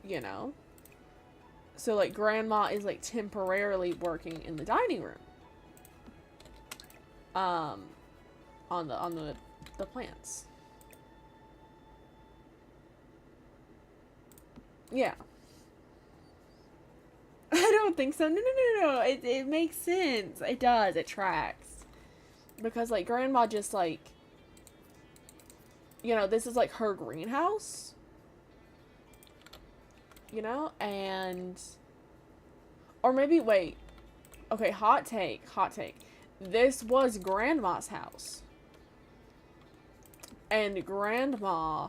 You know? So like grandma is like temporarily working in the dining room. On the plants. Yeah. I don't think so. No. It makes sense. It does. It tracks. Because, like, grandma just, like, you know, this is, like, her greenhouse. You know? And, or maybe, wait. Okay, hot take. This was grandma's house. And grandma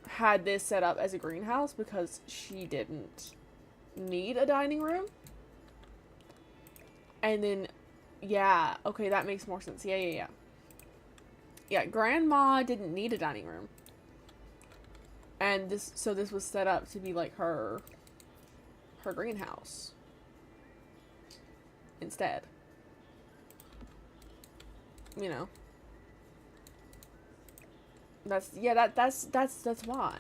had this set up as a greenhouse because she didn't need a dining room. And then, yeah, okay, that makes more sense. Yeah. Yeah, grandma didn't need a dining room. And this was set up to be like her greenhouse. instead. You know. That's why.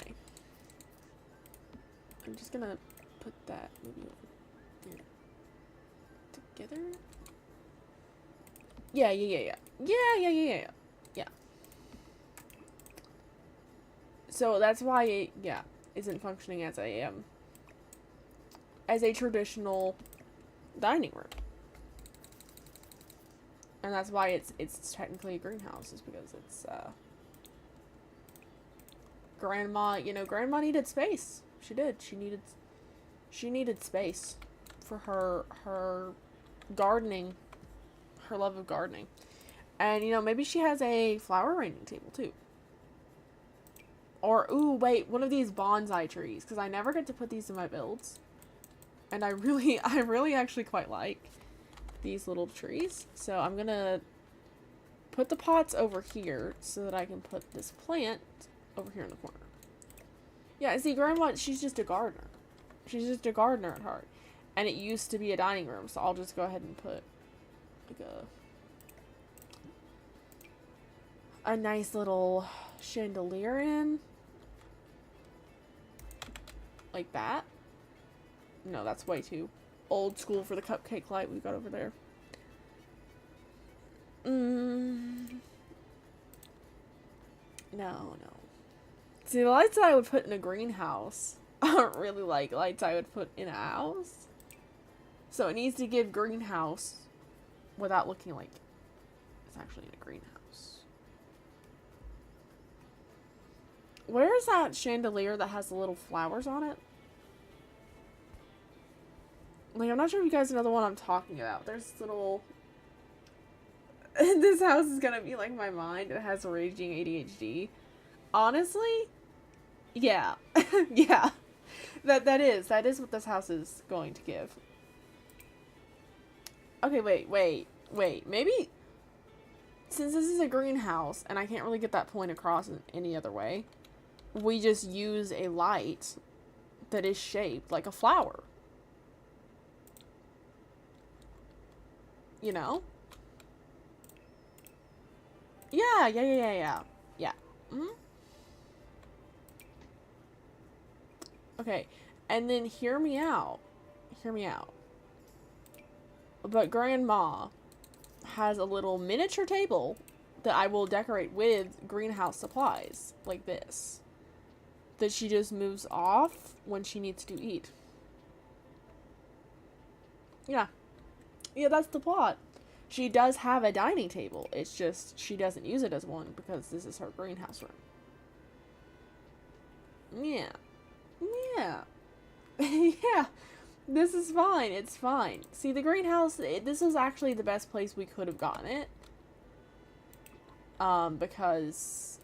I'm just gonna put that maybe over there. Together? Yeah. Yeah. So that's why it, isn't functioning as a traditional dining room. And that's why it's technically a greenhouse, is because it's grandma needed space. She did. She needed space for her gardening, her love of gardening. And maybe she has a flower arranging table too. Or ooh, wait, one of these bonsai trees, because I never get to put these in my builds. And I really actually quite like these little trees. So I'm gonna put the pots over here so that I can put this plant over here in the corner. Yeah, see, Grandma, she's just a gardener. She's just a gardener at heart. And it used to be a dining room, so I'll just go ahead and put like a nice little chandelier in. Like that. No, that's way too old school for the cupcake light we've got over there. No. See, the lights that I would put in a greenhouse aren't really like lights I would put in a house. So it needs to give greenhouse without looking like it's actually in a greenhouse. Where is that chandelier that has the little flowers on it? Like, I'm not sure if you guys know the one I'm talking about. There's this little... This house is gonna be like my mind. It has raging ADHD. Honestly, yeah. Yeah. That is what this house is going to give. Okay, wait. Maybe... Since this is a greenhouse, and I can't really get that point across in any other way, we just use a light that is shaped like a flower. You know? Yeah. Mm-hmm. Okay, and then hear me out. But Grandma has a little miniature table that I will decorate with greenhouse supplies, like this, that she just moves off when she needs to eat. Yeah, that's the plot. She does have a dining table. It's just she doesn't use it as one because this is her greenhouse room. Yeah. Yeah. This is fine. It's fine. See, the greenhouse, this is actually the best place we could have gotten it. Because...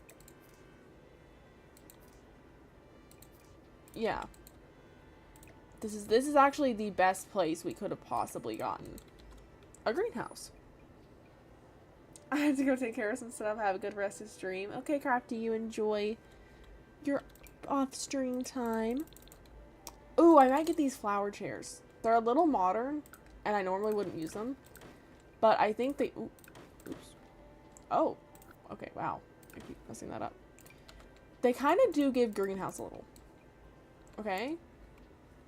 Yeah. This is actually the best place we could have possibly gotten a greenhouse. I have to go take care of some stuff. Have a good rest of stream. Okay, Crafty, you enjoy your off-stream time. Ooh, I might get these flower chairs. They're a little modern, and I normally wouldn't use them. But I think they... Oops. Oh. Okay, wow. I keep messing that up. They kind of do give greenhouse a little. Okay?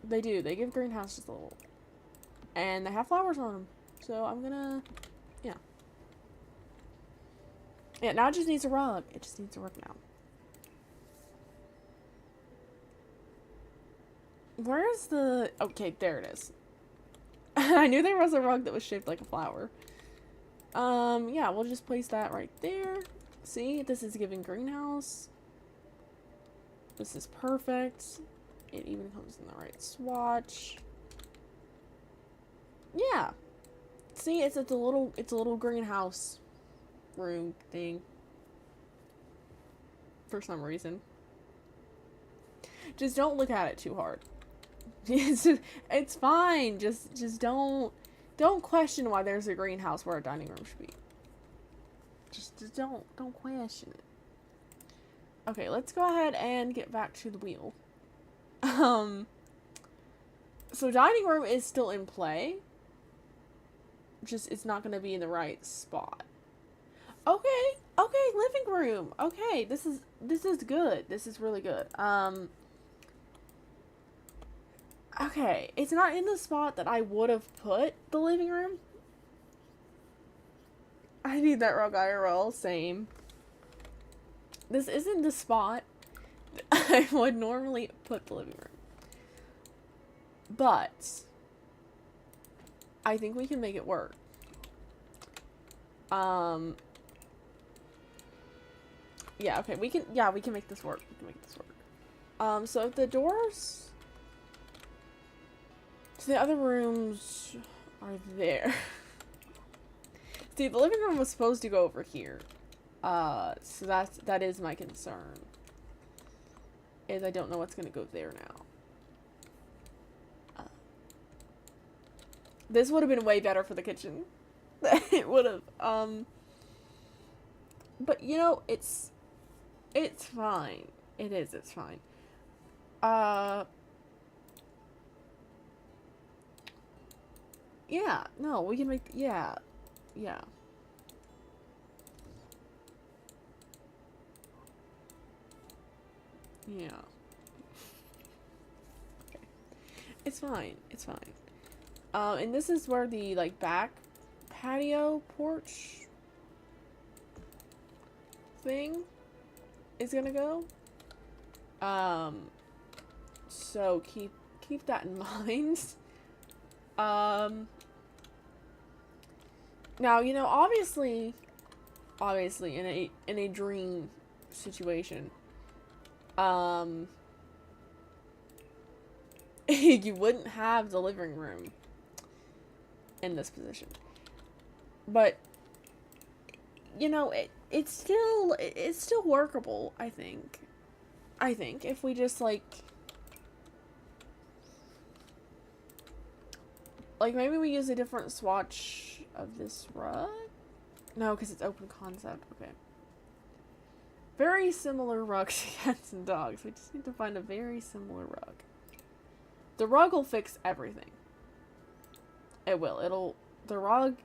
They do. They give greenhouse just a little. And they have flowers on them. So I'm gonna... Yeah. Yeah, now it just needs a rug. It just needs a rug now. Where's the... Okay, there it is. I knew there was a rug that was shaped like a flower. Yeah, we'll just place that right there. See, this is giving greenhouse. This is perfect. It even comes in the right swatch. Yeah. See, it's a little greenhouse room thing. For some reason. Just don't look at it too hard. It's fine. Just don't question why there's a greenhouse where a dining room should be. Just don't question it. Okay, let's go ahead and get back to the wheel. So dining room is still in play. just, it's not gonna be in the right spot. Okay, okay, living room. Okay, this is good. This is really good. Okay, it's not in the spot that I would have put the living room. I need that rug IRL, same. This isn't the spot I would normally put the living room. But I think we can make it work. Yeah, okay, we can make this work. We can make this work. So if the doors to the other rooms are there. See, the living room was supposed to go over here. So that is my concern. Is I don't know what's gonna go there now. This would have been way better for the kitchen. It would have. But you know, it's fine. It's fine. Yeah, no, we can make, yeah. Yeah. Yeah. Okay. It's fine. It's fine. And this is where the, like, back patio porch thing is gonna go. So keep that in mind. Now, you know, obviously in a dream situation, you wouldn't have the living room in this position. But you know, it's still workable, I think. If we just like maybe we use a different swatch of this rug? No, because it's open concept. Okay. Very similar rugs to cats and dogs. We just need to find a very similar rug. The rug will fix everything. It will. The rug...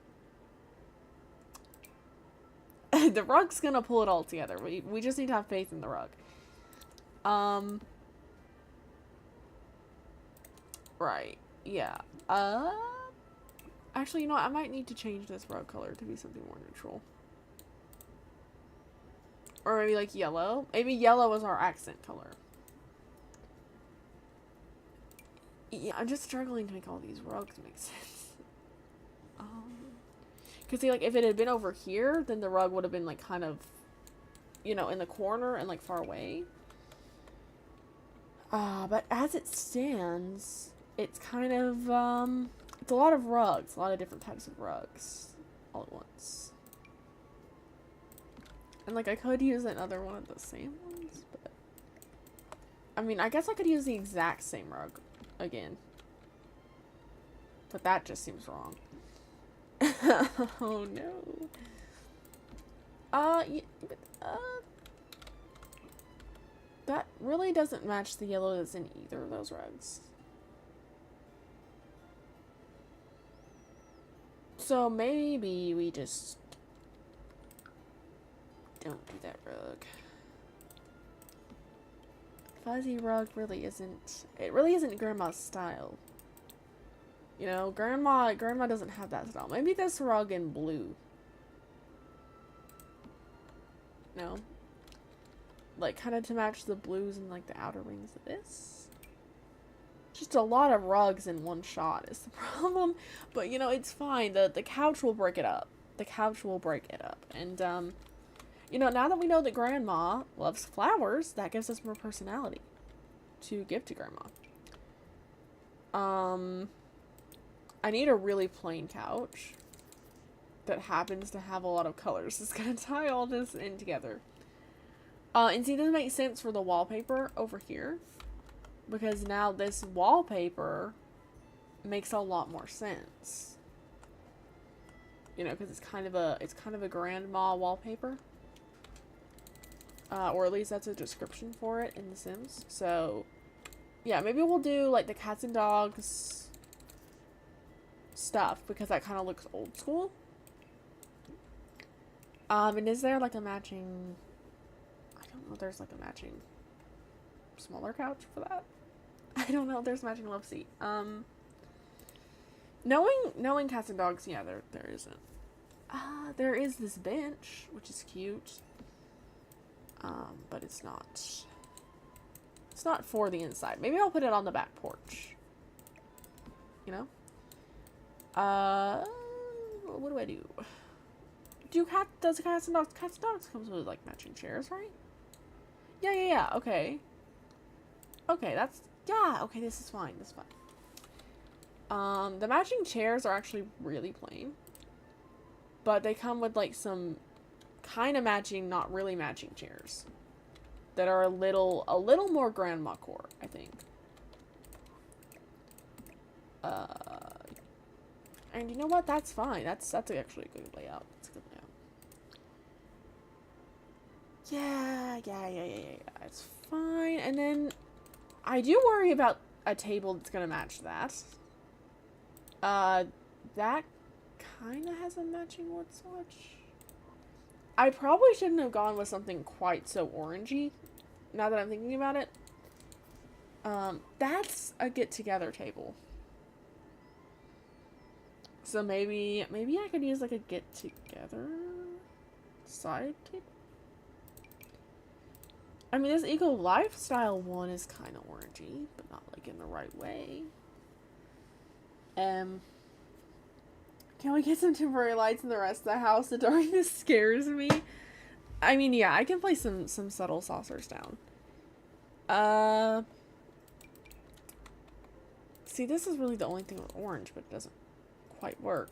the rug's gonna pull it all together. We just need to have faith in the rug. Right. Yeah. Actually, you know what? I might need to change this rug color to be something more neutral. Or maybe like yellow. Maybe yellow is our accent color. Yeah, I'm just struggling to make all these rugs make sense. Cause see, like, if it had been over here, then the rug would have been like kind of, you know, in the corner and like far away. But as it stands, it's kind of, it's a lot of rugs, a lot of different types of rugs all at once. And like, I could use another one of the same ones, but I mean, I guess I could use the exact same rug again. But that just seems wrong. Oh no. Yeah, but, that really doesn't match the yellow that's in either of those rugs. So maybe we just don't do that rug. Fuzzy rug really isn't, it really isn't grandma's style. You know, grandma doesn't have that style. Maybe this rug in blue. No? Like, kind of to match the blues and, like, the outer rings of this. Just a lot of rugs in one shot is the problem. But, you know, it's fine. The couch will break it up. The couch will break it up. And, you know, now that we know that grandma loves flowers, that gives us more personality to give to grandma. I need a really plain couch that happens to have a lot of colors. It's gonna tie all this in together. And see, this makes sense for the wallpaper over here, because now this wallpaper makes a lot more sense. You know, because it's kind of a grandma wallpaper. Or at least that's a description for it in The Sims. So, yeah, maybe we'll do like the cats and dogs stuff because that kind of looks old school. And is there like a matching, I don't know if there's like a matching smaller couch for that. I don't know if there's a matching love seat. Knowing cats and dogs, yeah, there isn't. There is this bench, which is cute. But it's not for the inside. Maybe I'll put it on the back porch. You know? What do I do? Does cats and dogs comes with like matching chairs, right? Yeah, okay. Okay, okay, this is fine, the matching chairs are actually really plain. But they come with like some kind of matching, not really matching chairs. That are a little more grandma core, I think. And you know what? That's fine. That's actually a good layout. It's a good layout. Yeah. It's fine. And then I do worry about a table that's gonna match that. That kind of has a matching wood swatch. I probably shouldn't have gone with something quite so orangey. Now that I'm thinking about it. That's a get-together table. So maybe I could use like a get-together side table. I mean, this eco lifestyle one is kind of orangey, but not like in the right way. Can we get some temporary lights in the rest of the house? The darkness scares me. I mean, yeah, I can place some subtle saucers down. See, this is really the only thing with orange, but it doesn't quite work.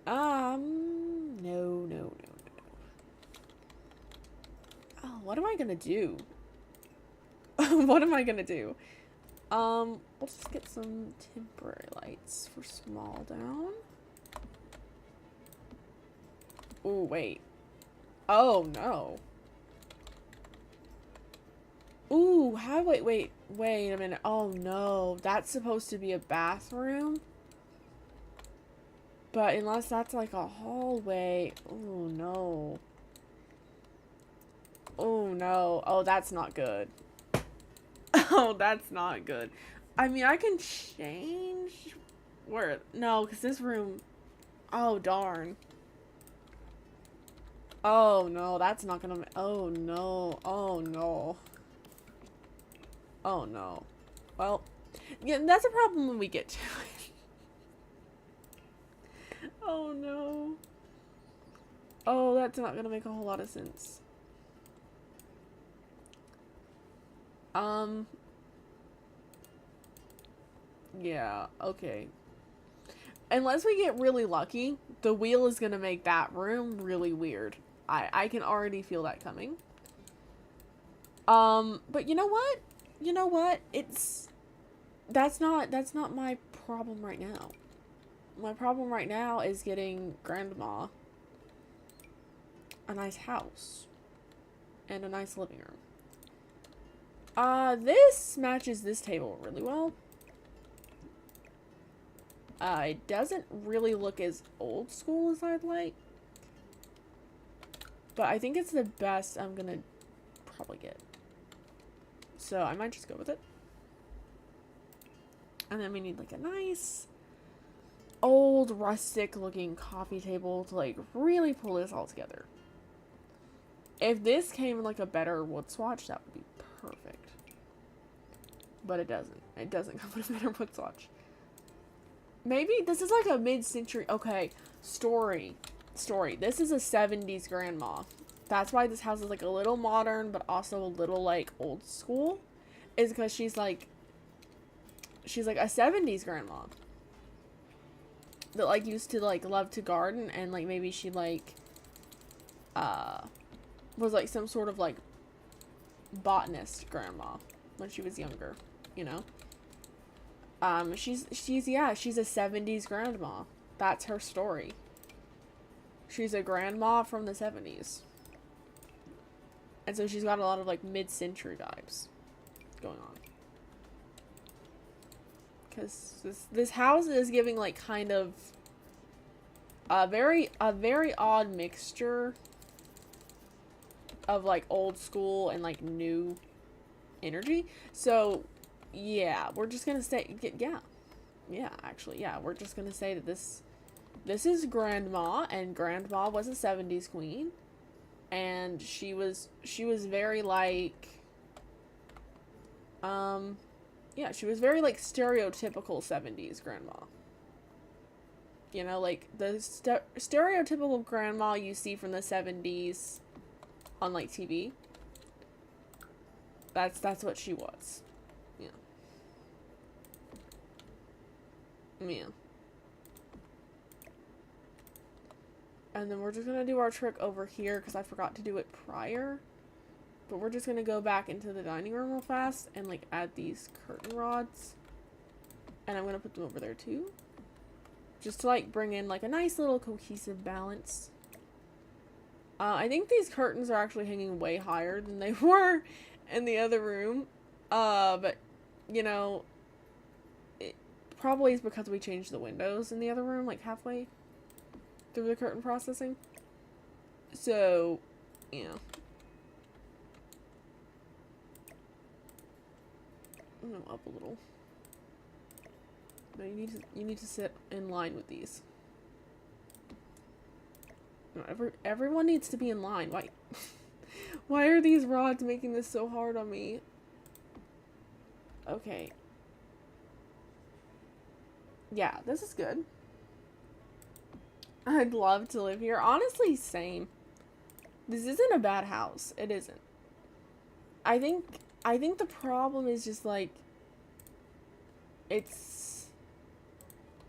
No. Oh, what am I gonna do? What am I gonna do? We'll just get some temporary lights for small down. Ooh, wait. Oh, no. Ooh, wait a minute. Oh, no. That's supposed to be a bathroom? But unless that's like a hallway. Oh, no. Oh, no. Oh, that's not good. Oh, that's not good. I mean, I can change where... No, because this room... Oh, darn. Oh, no, that's not gonna... Oh, no. Oh, no. Oh, no. Well, yeah, that's a problem when we get to it. Oh, no. Oh, that's not gonna make a whole lot of sense. Yeah, okay. Unless we get really lucky, the wheel is gonna make that room really weird. I can already feel that coming. But you know what? That's not my problem right now. My problem right now is getting Grandma a nice house and a nice living room. This matches this table really well. It doesn't really look as old school as I'd like. But I think it's the best I'm gonna probably get. So I might just go with it. And then we need like a nice old rustic looking coffee table to like really pull this all together. If this came in like a better wood swatch, that would be perfect. But it doesn't. It doesn't come with a better wood swatch. Maybe this is like a mid-century... Okay, story. This is a 70s grandma. That's why this house is like a little modern, but also a little like old school. Is because she's like a 70s grandma. That like used to like love to garden, and like maybe she like was like some sort of like botanist grandma when she was younger, you know? She's a 70s grandma. That's her story. She's a grandma from the 70s. And so she's got a lot of like mid-century vibes going on. because this house is giving like kind of a very odd mixture of like old school and like new energy. So yeah, we're just gonna say actually we're just gonna say that this is Grandma, and Grandma was a 70s queen, and she was very like yeah, she was very like stereotypical 70s grandma. You know, like the stereotypical grandma you see from the 70s on like TV. That's what she was. Yeah. Yeah. And then we're just gonna do our trick over here because I forgot to do it prior. But we're just gonna go back into the dining room real fast and like add these curtain rods. And I'm gonna put them over there too. Just to like bring in like a nice little cohesive balance. I think these curtains are actually hanging way higher than they were in the other room. But you know, it probably is because we changed the windows in the other room like halfway through the curtain processing. So, you know. I'm gonna up a little. No, you need to sit in line with these. No, everyone needs to be in line. Why why are these rods making this so hard on me? Okay. Yeah, this is good. I'd love to live here. Honestly, same. This isn't a bad house. It isn't. I think the problem is just like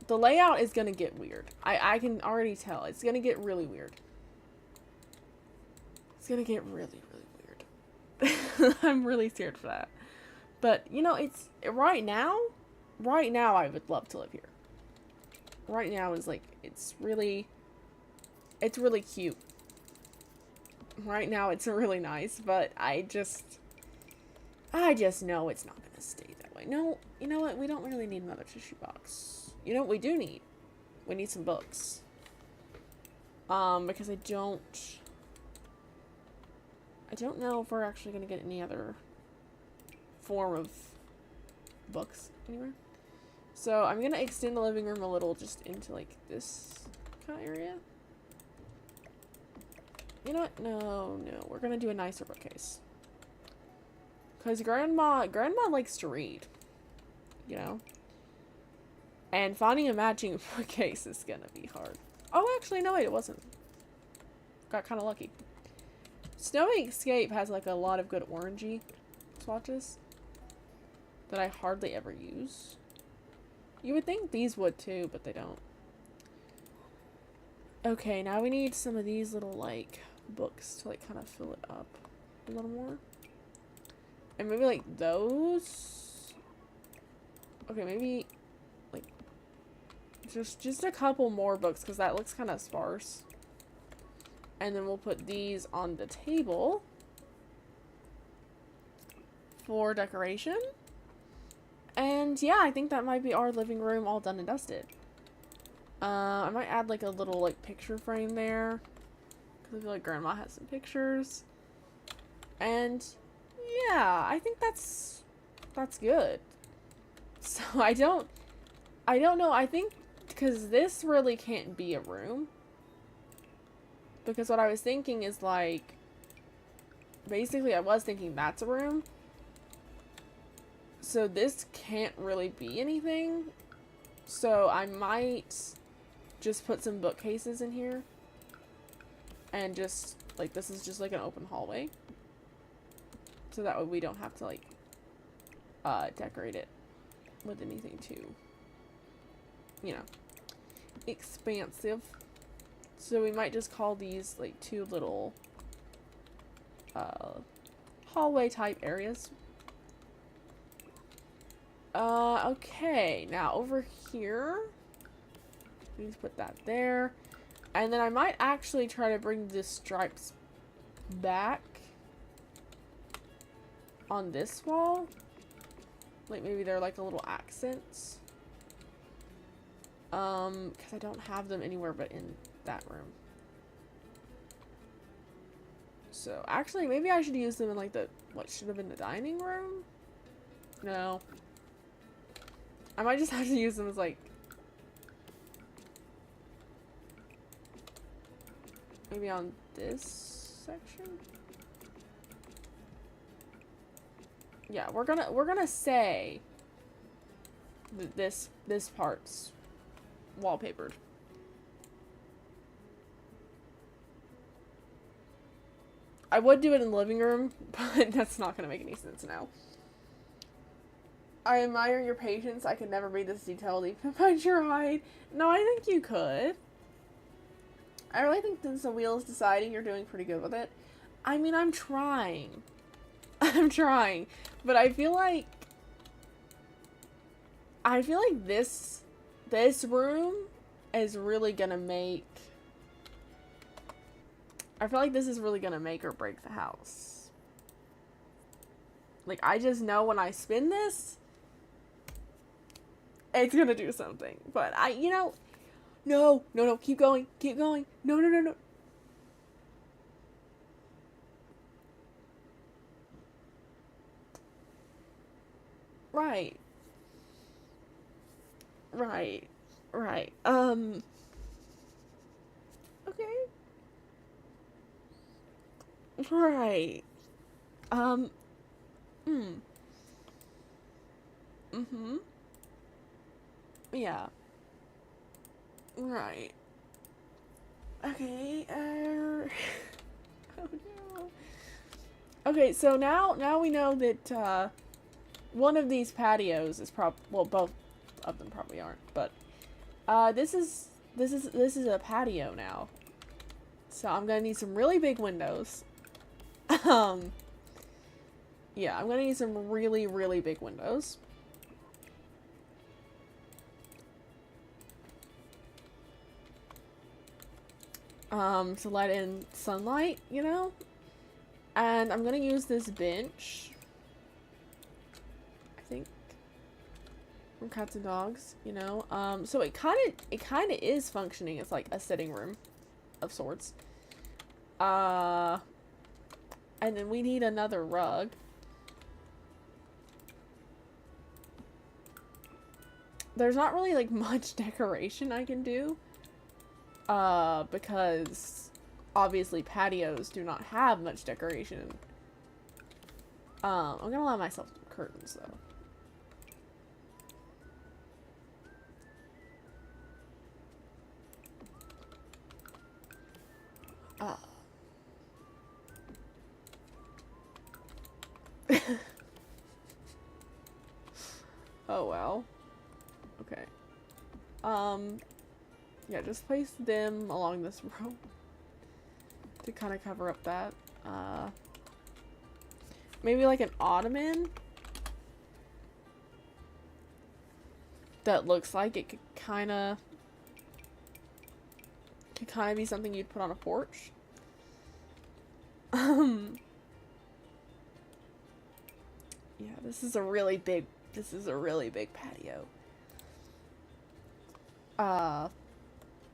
the layout is gonna get weird. I can already tell. It's gonna get really weird. It's gonna get really, really weird. I'm really scared for that. But, you know, it's right now I would love to live here. Right now is like, it's really cute. Right now it's really nice, but I just know it's not gonna stay that way. No, you know what? We don't really need another tissue box. You know what we do need? We need some books. Because I don't know if we're actually gonna get any other form of books anywhere. So I'm gonna extend the living room a little just into like this kind of area. You know what? No, we're gonna do a nicer bookcase. Because grandma likes to read, you know? And finding a matching bookcase is gonna be hard. Oh, actually, no, wait, it wasn't. Got kind of lucky. Snowy Escape has like a lot of good orangey swatches that I hardly ever use. You would think these would too, but they don't. Okay, now we need some of these little like books to like kind of fill it up a little more. And maybe like those. Okay, maybe like just a couple more books because that looks kind of sparse. And then we'll put these on the table for decoration. And yeah, I think that might be our living room all done and dusted. I might add like a little like picture frame there because I feel like grandma has some pictures. And yeah, I think that's good. So I don't know. I think because this really can't be a room. Because what I was thinking is like, basically I was thinking that's a room. So this can't really be anything. So I might just put some bookcases in here. And just, like, this is just like an open hallway. So that way we don't have to like, decorate it with anything too, you know, expansive. So we might just call these like two little hallway type areas. Okay, now over here, we just put that there. And then I might actually try to bring the stripes back on this wall. Like maybe they're like a little accents. Because I don't have them anywhere but in that room. So, actually, maybe I should use them in, like, what should have been the dining room? No. I might just have to use them as, like, maybe on this section? Yeah, we're gonna say that this part's wallpapered. I would do it in the living room, but that's not gonna make any sense now. I admire your patience. I could never be this detailed even if I tried. No, I think you could. I really think since the wheel is deciding, you're doing pretty good with it. I mean, I'm trying. I'm trying. But I feel like this room is really gonna make... I feel like this is really gonna make or break the house. Like, I just know when I spin this, it's gonna do something. But no, keep going. No. Right. Okay. Right. Yeah. Right. Okay, oh no. Okay, so now we know that, one of these patios is well, both of them probably aren't, but, this is a patio now. So I'm gonna need some really big windows. Yeah, I'm gonna need some really, really big windows. To let in sunlight, you know? And I'm gonna use this bench, I think, from Cats and Dogs, you know? So it kinda is functioning as like a sitting room of sorts. And then we need another rug. There's not really like much decoration I can do. Because obviously patios do not have much decoration. I'm gonna allow myself some curtains though. Oh well. Okay. Yeah, just place them along this row to kind of cover up that. Maybe like an ottoman that looks like it could kind of be something you'd put on a porch. Yeah, this is a really big patio.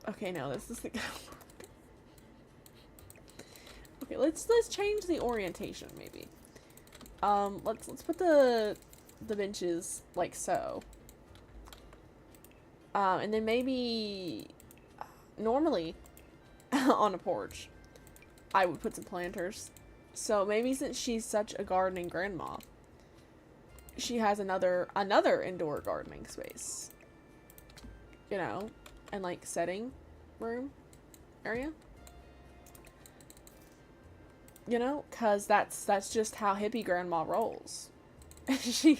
Okay, no, this isn't gonna work. Okay, let's change the orientation maybe. Let's put the benches like so. And then maybe normally on a porch I would put some planters. So maybe since she's such a gardening grandma, she has another indoor gardening space. You know, and like setting room area. You know, cause that's just how hippie grandma rolls. she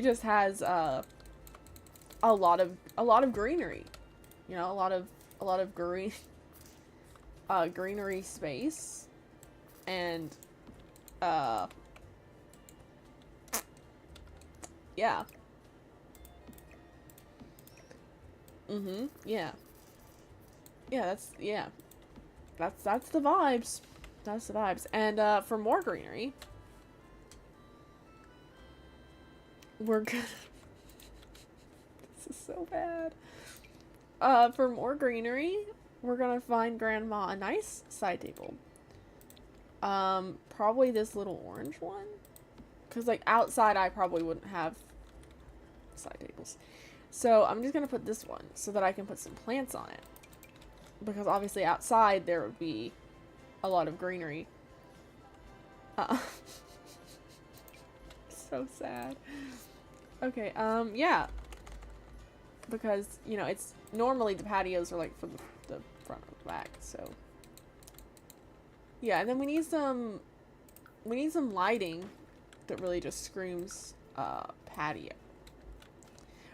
just has a lot of greenery. You know, a lot of greenery space, and yeah. Yeah. Yeah, that's the vibes. That's the vibes. And for more greenery, we're gonna This is so bad. For more greenery, we're gonna find Grandma a nice side table. Probably this little orange one. Because, like, outside I probably wouldn't have side tables. So I'm just gonna put this one so that I can put some plants on it. Because obviously outside there would be a lot of greenery. So sad. Okay, yeah. Because, you know, it's normally the patios are like for the front or the back, so. Yeah, and then we need some lighting that really just screams patio.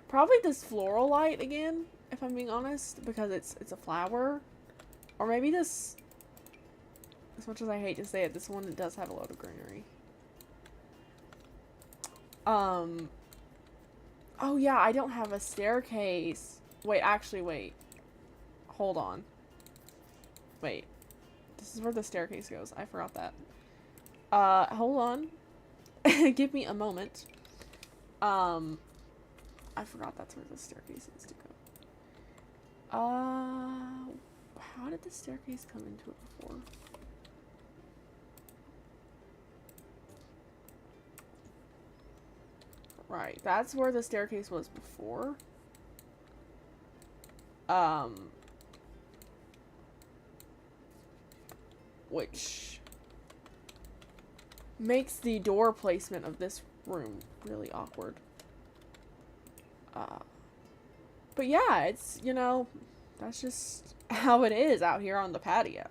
Probably this floral light again, if I'm being honest, because it's a flower. Or maybe this, as much as I hate to say it, this one that does have a lot of greenery. Oh yeah, I don't have a staircase. Wait, actually, wait. Hold on. Wait. This is where the staircase goes. I forgot that. Hold on. Give me a moment. I forgot that's where the staircase needs to go. How did the staircase come into it before? Right, that's where the staircase was before. Which makes the door placement of this room really awkward. But yeah, it's, you know, that's just how it is out here on the patio.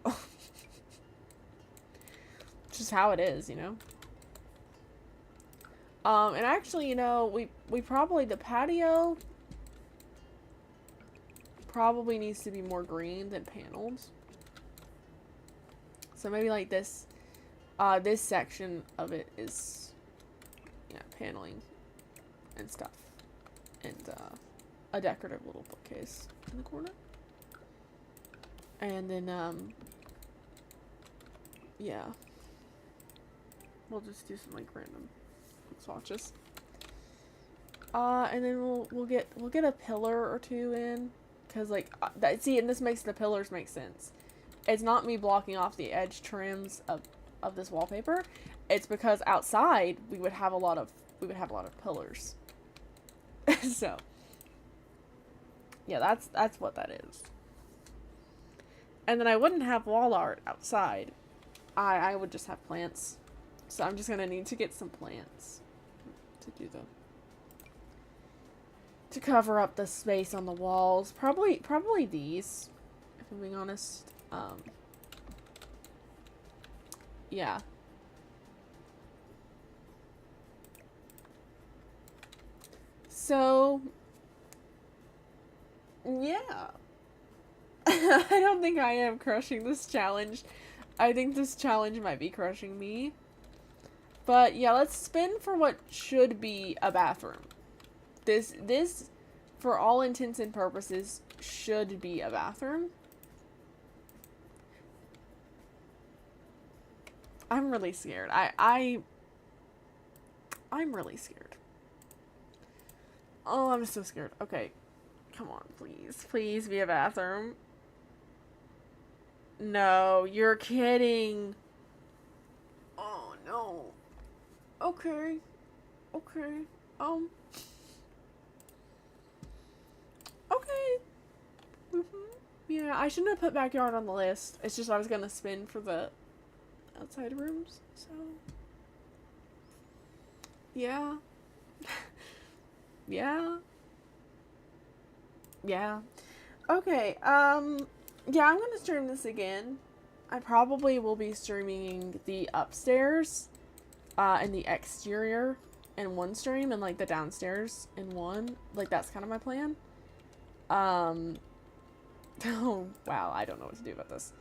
Just how it is, you know? And actually, you know, we probably, the patio probably needs to be more green than paneled. So maybe like this, this section of it is, yeah, paneling and stuff. And, a decorative little bookcase in the corner. And then, yeah. We'll just do some, like, random swatches. And then we'll get a pillar or two in. Cause, like, see, and this makes the pillars make sense. It's not me blocking off the edge trims of this wallpaper. It's because outside we would have a lot of pillars. So, yeah, that's what that is. And then I wouldn't have wall art outside. I would just have plants. So I'm just gonna need to get some plants to do to cover up the space on the walls. Probably these, if I'm being honest. Yeah. So, yeah. I don't think I am crushing this challenge. I think this challenge might be crushing me. But yeah, let's spin for what should be a bathroom. This, for all intents and purposes, should be a bathroom. I'm really scared. I'm really scared. Oh, I'm so scared. Okay. Come on, please. Please be a bathroom. No, you're kidding. Oh, no. Okay. Okay. Okay. Yeah, I shouldn't have put backyard on the list. It's just I was gonna spin for the outside rooms, so. Yeah. Yeah. Yeah. Okay, yeah, I'm gonna stream this again. I probably will be streaming the upstairs, and the exterior in one stream, and, like, the downstairs in one. Like, that's kind of my plan. Oh, wow, I don't know what to do about this.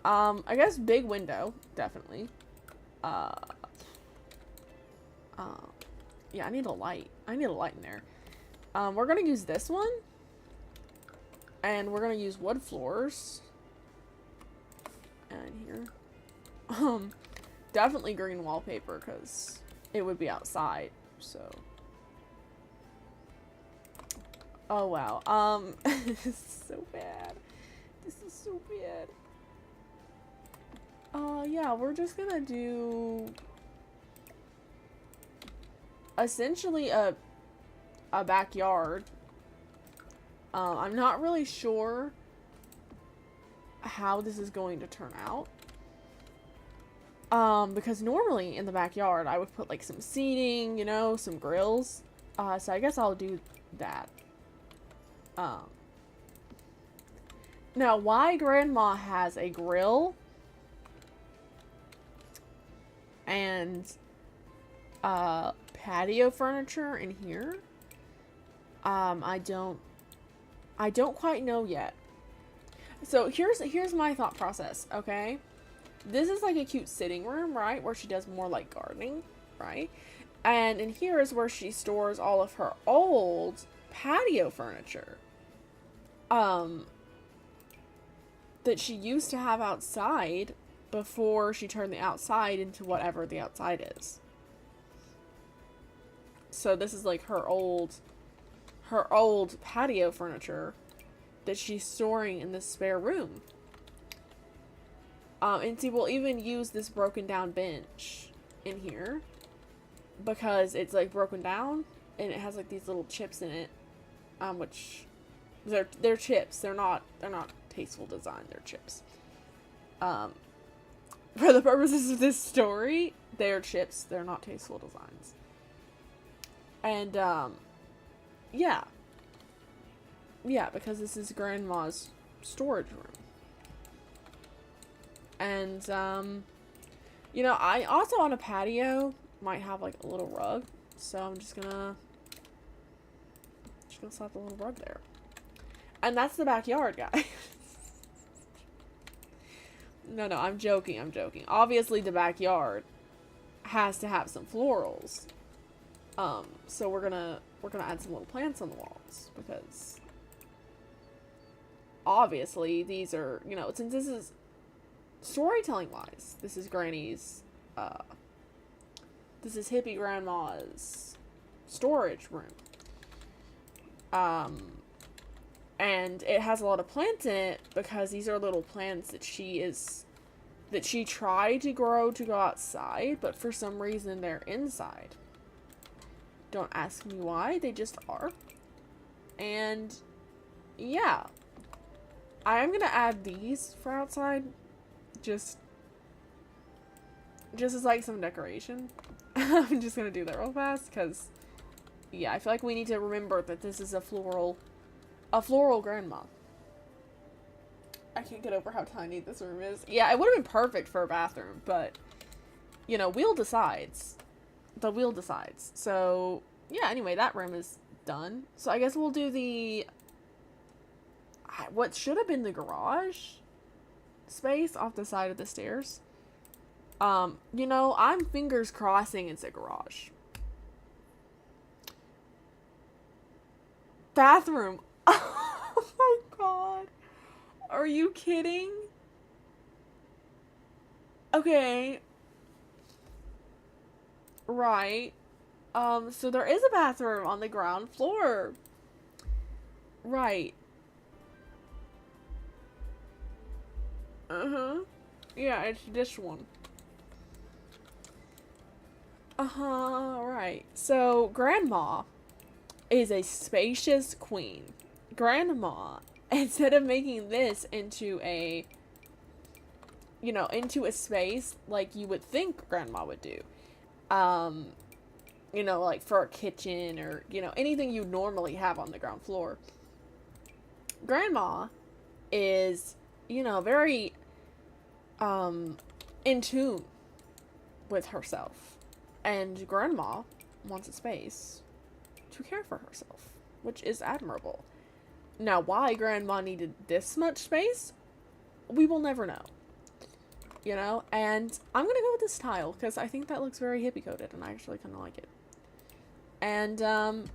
I guess big window, definitely. Yeah, I need a light. I need a light in there. We're gonna use this one. And we're gonna use wood floors. And here. Definitely green wallpaper, because it would be outside, so. Oh wow. This is so bad. This is so bad. Yeah, we're just gonna do essentially a backyard. I'm not really sure how this is going to turn out. Because normally in the backyard I would put like some seating, you know, some grills. So I guess I'll do that. Now why Grandma has a grill and patio furniture in here, I don't quite know yet. So here's my thought process, okay? This is like a cute sitting room, right? Where she does more like gardening, right? And in here is where she stores all of her old patio furniture. That she used to have outside before she turned the outside into whatever the outside is. So this is like her old patio furniture that she's storing in this spare room. And see, we'll even use this broken down bench in here because it's like broken down and it has like these little chips in it, which they're chips. They're not tasteful design. They're chips. For the purposes of this story, they're chips. They're not tasteful designs. And yeah, because this is Grandma's storage room. And, you know, I also on a patio might have like a little rug. So I'm just gonna slap a little rug there. And that's the backyard, guys. No, I'm joking. Obviously the backyard has to have some florals. So we're gonna add some little plants on the walls because obviously these are, you know, since this is storytelling wise, this is Granny's, this is hippie Grandma's storage room. And it has a lot of plants in it because these are little plants that she tried to grow outside, but for some reason they're inside. Don't ask me why, they just are. And yeah, I am gonna add these for outside. Just as like some decoration. I'm just gonna do that real fast because yeah, I feel like we need to remember that this is a floral Grandma. I can't get over how tiny this room is. Yeah, it would have been perfect for a bathroom, but you know, wheel decides. The wheel decides. So yeah, anyway, that room is done. So I guess we'll do the what should have been the garage space off the side of the stairs. You know, I'm fingers crossing it's a garage. Bathroom. Oh my god. Are you kidding? Okay. Right. So there is a bathroom on the ground floor. Right. Yeah, it's this one. Right. So, Grandma is a spacious queen. Grandma, instead of making this into a, you know, into a space like you would think Grandma would do, you know, like for a kitchen or, you know, anything you normally have on the ground floor, Grandma is, you know, very in tune with herself, and Grandma wants a space to care for herself, which is admirable. Now, why Grandma needed this much space, we will never know, you know. And I'm gonna go with this tile because I think that looks very hippie coded and I actually kind of like it. And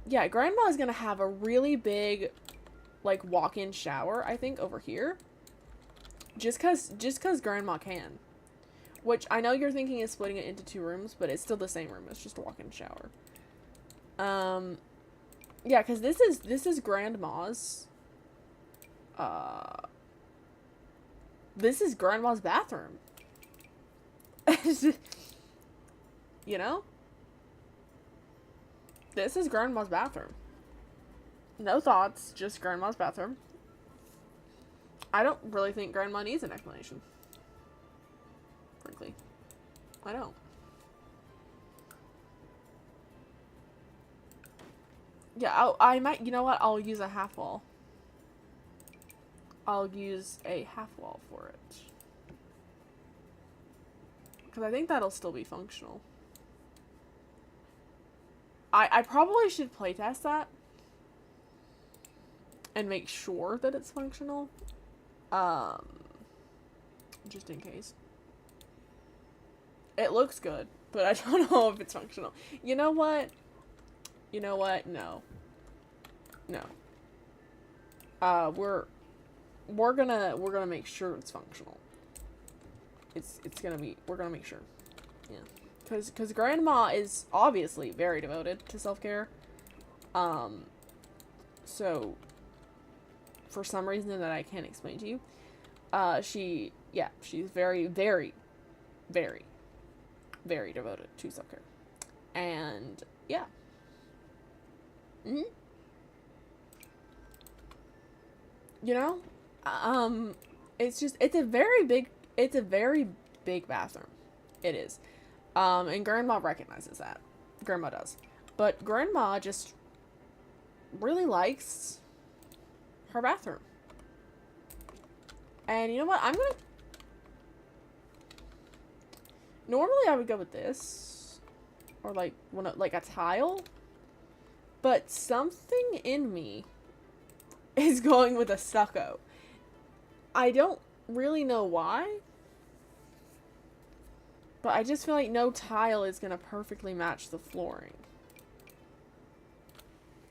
yeah, Grandma is gonna have a really big like walk-in shower, I think, over here. Just cause Grandma can. Which I know you're thinking is splitting it into two rooms, but it's still the same room. It's just a walk-in shower. Yeah, because this is grandma's. This is grandma's bathroom. You know? This is grandma's bathroom. No thoughts, just grandma's bathroom. I don't really think grandma needs an explanation. Frankly. I don't. Yeah, I might, you know what? I'll use a half wall. I'll use a half wall for it. Because I think that'll still be functional. I probably should playtest that. And make sure that it's functional. Just in case. It looks good, but I don't know if it's functional. You know what? You know what? No. No. We're gonna make sure it's functional. We're gonna make sure. Yeah. Cause grandma is obviously very devoted to self-care. So for some reason that I can't explain to you, she's very, very, very, very devoted to self-care. And yeah. Mm-hmm. You know? It's a very big bathroom. It is. And grandma recognizes that. Grandma does. But grandma just really likes her bathroom. And you know what? Normally I would go with this. Or like a tile. But something in me is going with a stucco. I don't really know why. But I just feel like no tile is going to perfectly match the flooring.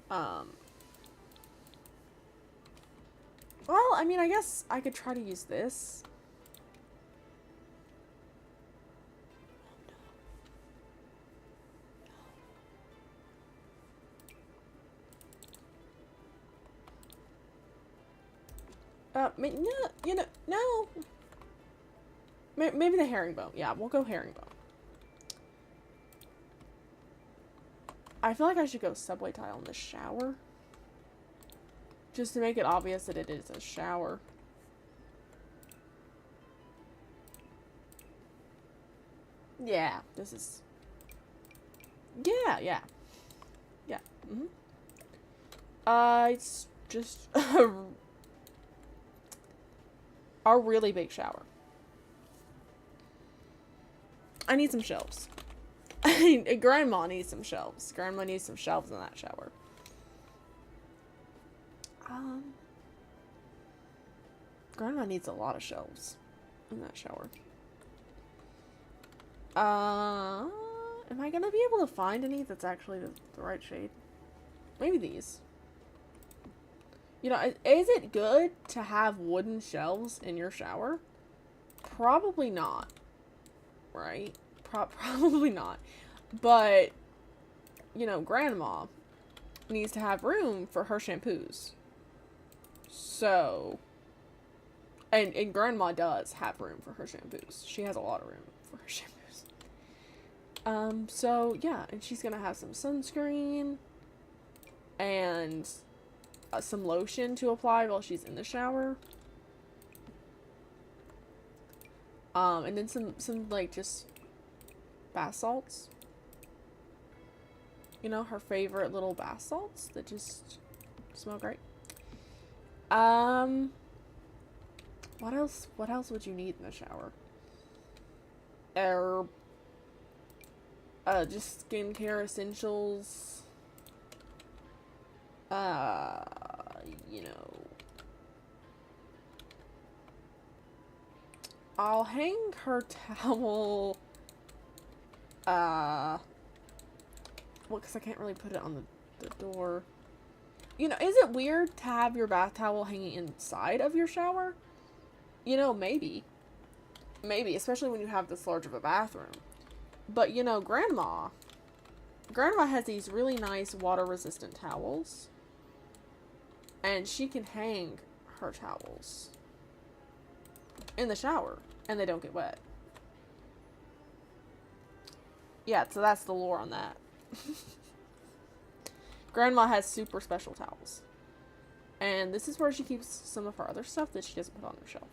Well, I mean, I guess I could try to use this. No. Maybe the herringbone. Yeah, we'll go herringbone. I feel like I should go subway tile in the shower. Just to make it obvious that it is a shower. Yeah, this is... Yeah. Mm-hmm. It's just a really big shower. I need some shelves. Grandma needs some shelves. Grandma needs some shelves in that shower. Grandma needs a lot of shelves in that shower. Am I gonna be able to find any that's actually the right shade? Maybe these. You know, is it good to have wooden shelves in your shower? Probably not. Right? Probably not. But, you know, grandma needs to have room for her shampoos. So, and grandma does have room for her shampoos. She has a lot of room for her shampoos. So, yeah, and she's gonna have some sunscreen and some lotion to apply while she's in the shower. And then some like just bath salts. You know, her favorite little bath salts that just smell great. What else would you need in the shower? Just skincare essentials. You know, I'll hang her towel, well, because I can't really put it on the door. You know, is it weird to have your bath towel hanging inside of your shower? You know, maybe, especially when you have this large of a bathroom. But, you know, grandma Grandma has these really nice water-resistant towels. And she can hang her towels in the shower, and they don't get wet. Yeah, so that's the lore on that. Grandma has super special towels. And this is where she keeps some of her other stuff that she doesn't put on her shelf.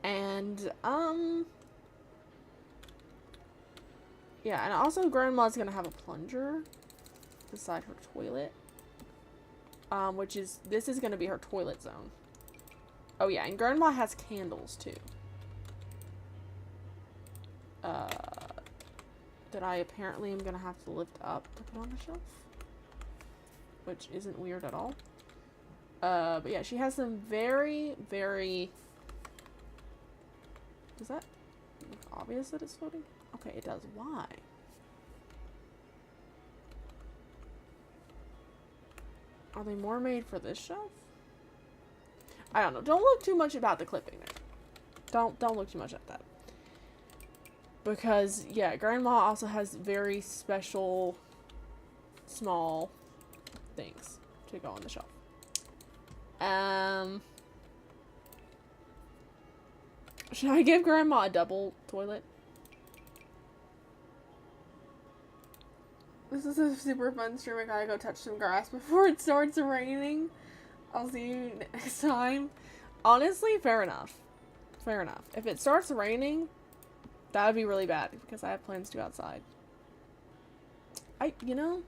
And, yeah, and also Grandma's gonna have a plunger beside her toilet. This is gonna be her toilet zone. Oh yeah, and Grandma has candles too. That I apparently am gonna have to lift up to put on the shelf. Which isn't weird at all. But yeah, she has some very, very... Does that look obvious that it's floating? Okay, it does. Why? Are they more made for this shelf? I don't know. Don't look too much about the clipping there. Don't look too much at that. Because, yeah, Grandma also has very special, small things to go on the shelf. Should I give Grandma a double toilet? This is a super fun stream. I gotta go touch some grass before it starts raining. I'll see you next time. Honestly, fair enough. Fair enough. If it starts raining, that would be really bad because I have plans to go outside. You know,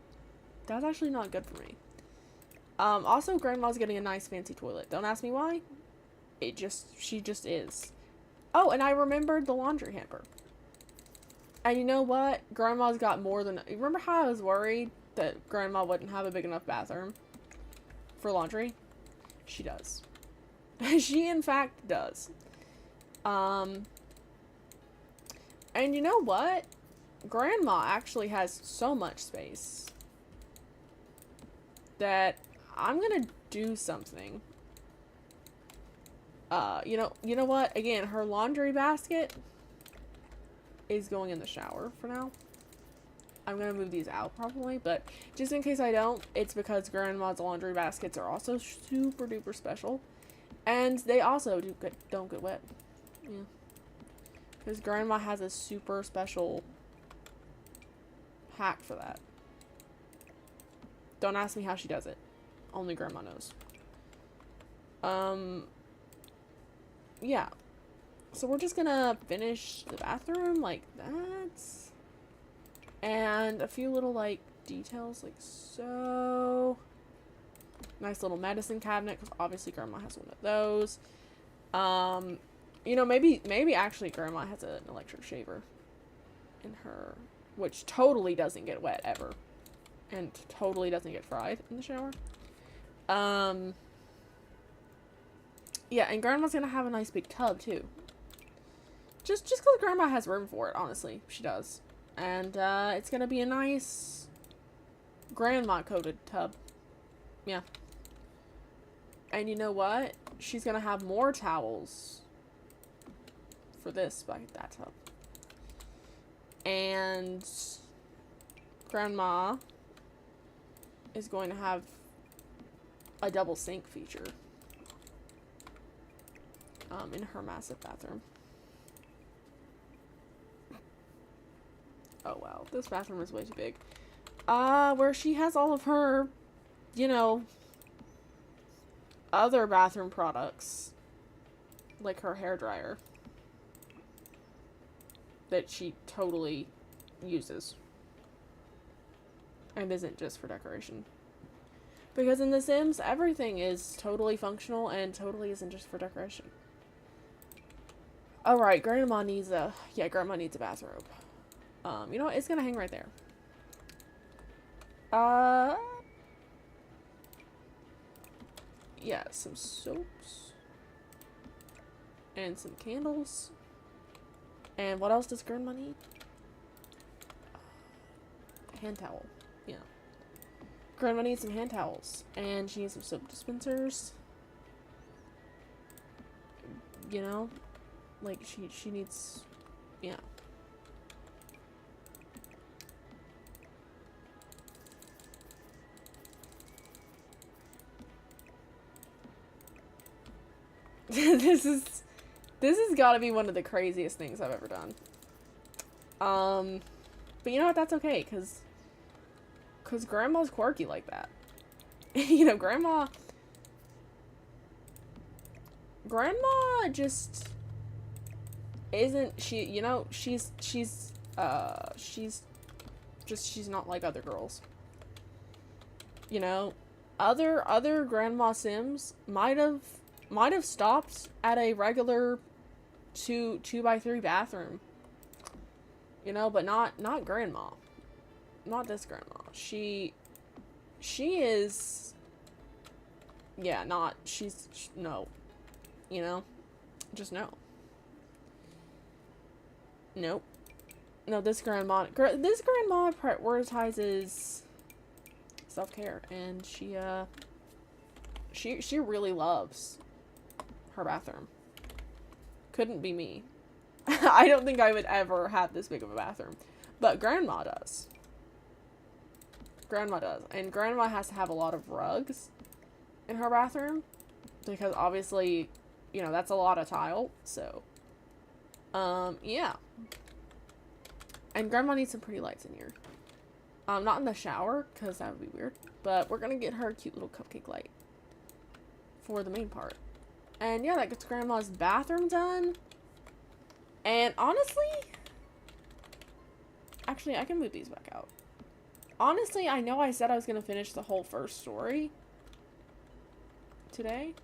that's actually not good for me. Also, Grandma's getting a nice fancy toilet. Don't ask me why. She just is. Oh, and I remembered the laundry hamper. And you know what? Grandma's got more than... Remember how I was worried that Grandma wouldn't have a big enough bathroom for laundry? She does. She, in fact, does. And you know what? Grandma actually has so much space that I'm gonna do something. You know what? Again, her laundry basket is going in the shower for now. I'm gonna move these out probably, but just in case I don't, it's because Grandma's laundry baskets are also super duper special, and they also don't get wet. Yeah, because Grandma has a super special hack for that. Don't ask me how she does it. Only Grandma knows. Yeah. So we're just gonna finish the bathroom like that. And a few little, like, details, like so. Nice little medicine cabinet, because obviously Grandma has one of those. You know, maybe actually Grandma has an electric shaver in her, which totally doesn't get wet ever. And totally doesn't get fried in the shower. Yeah, and Grandma's gonna have a nice big tub, too. Just because Grandma has room for it, honestly. She does. And, it's gonna be a nice Grandma-coated tub. Yeah. And you know what? She's gonna have more towels for this by that tub. And Grandma is going to have a double sink feature in her massive bathroom. Oh wow, this bathroom is way too big. Where she has all of her, you know, other bathroom products, like her hairdryer, that she totally uses and isn't just for decoration. Because in The Sims, everything is totally functional and totally isn't just for decoration. Alright, Grandma needs a bathrobe. You know what? It's gonna hang right there. Yeah, some soaps. And some candles. And what else does Grandma need? Hand towel. Yeah. Grandma needs some hand towels. And she needs some soap dispensers. You know? Like, she needs... Yeah. this has got to be one of the craziest things I've ever done. But you know what? That's okay, cause Grandma's quirky like that. You know, Grandma just isn't, she, you know, she's not like other girls. You know, other Grandma Sims might have stopped at a regular 2x3 bathroom. You know, but not Grandma. Not this Grandma. She is, yeah, no. You know? Just no. Nope. No, this grandma prioritizes self-care, and she really loves her bathroom. Couldn't be me. I don't think I would ever have this big of a bathroom, but Grandma does. Grandma does, and Grandma has to have a lot of rugs in her bathroom because obviously, you know, that's a lot of tile. So, yeah. And Grandma needs some pretty lights in here. Not in the shower, because that would be weird. But we're gonna get her a cute little cupcake light for the main part. And yeah, that gets Grandma's bathroom done. And honestly, actually, I can move these back out. Honestly, I know I said I was gonna finish the whole first story today.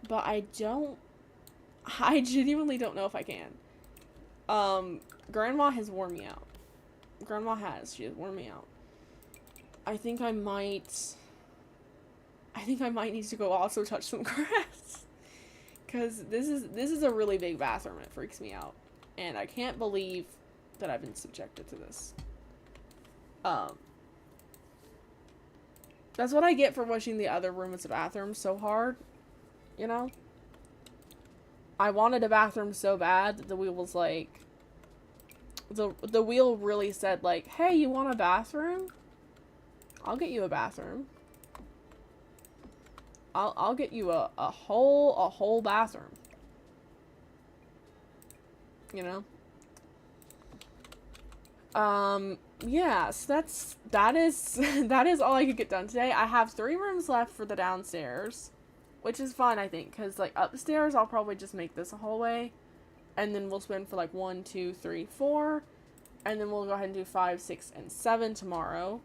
But I genuinely don't know if I can. Grandma has worn me out. She has worn me out. I think I might need to go also touch some grass. Cause this is a really big bathroom and it freaks me out. And I can't believe that I've been subjected to this. That's what I get for wishing the other room was a bathroom so hard. You know? I wanted a bathroom so bad that the wheel was like, the wheel really said like, hey, you want a bathroom? I'll get you a bathroom. I'll get you a whole bathroom. You know? Yeah, so that is all I could get done today. I have 3 rooms left for the downstairs, which is fine, I think, because like upstairs I'll probably just make this a hallway, and then we'll spin for like 1, 2, 3, 4, and then we'll go ahead and do 5, 6, and 7 tomorrow.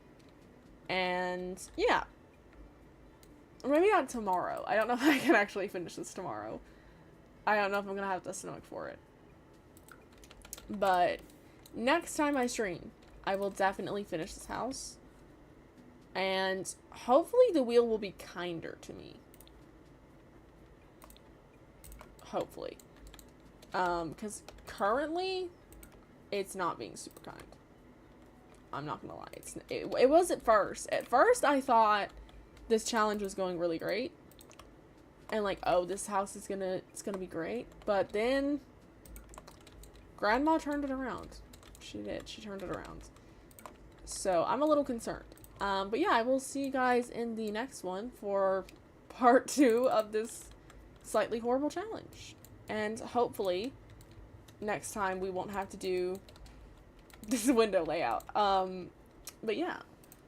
And yeah, or maybe not tomorrow. I don't know if I can actually finish this tomorrow. I don't know if I'm gonna have the stomach for it. But next time I stream, I will definitely finish this house. And hopefully the wheel will be kinder to me. Hopefully. Because currently, it's not being super kind. I'm not gonna lie. It was at first. At first, I thought this challenge was going really great. And like, oh, this house is it's gonna be great. But then, Grandma turned it around. She did. She turned it around. So, I'm a little concerned. But yeah, I will see you guys in the next one for part 2 of this slightly horrible challenge. And hopefully, next time we won't have to do this window layout. But yeah.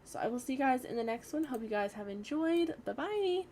So I will see you guys in the next one. Hope you guys have enjoyed. Bye-bye!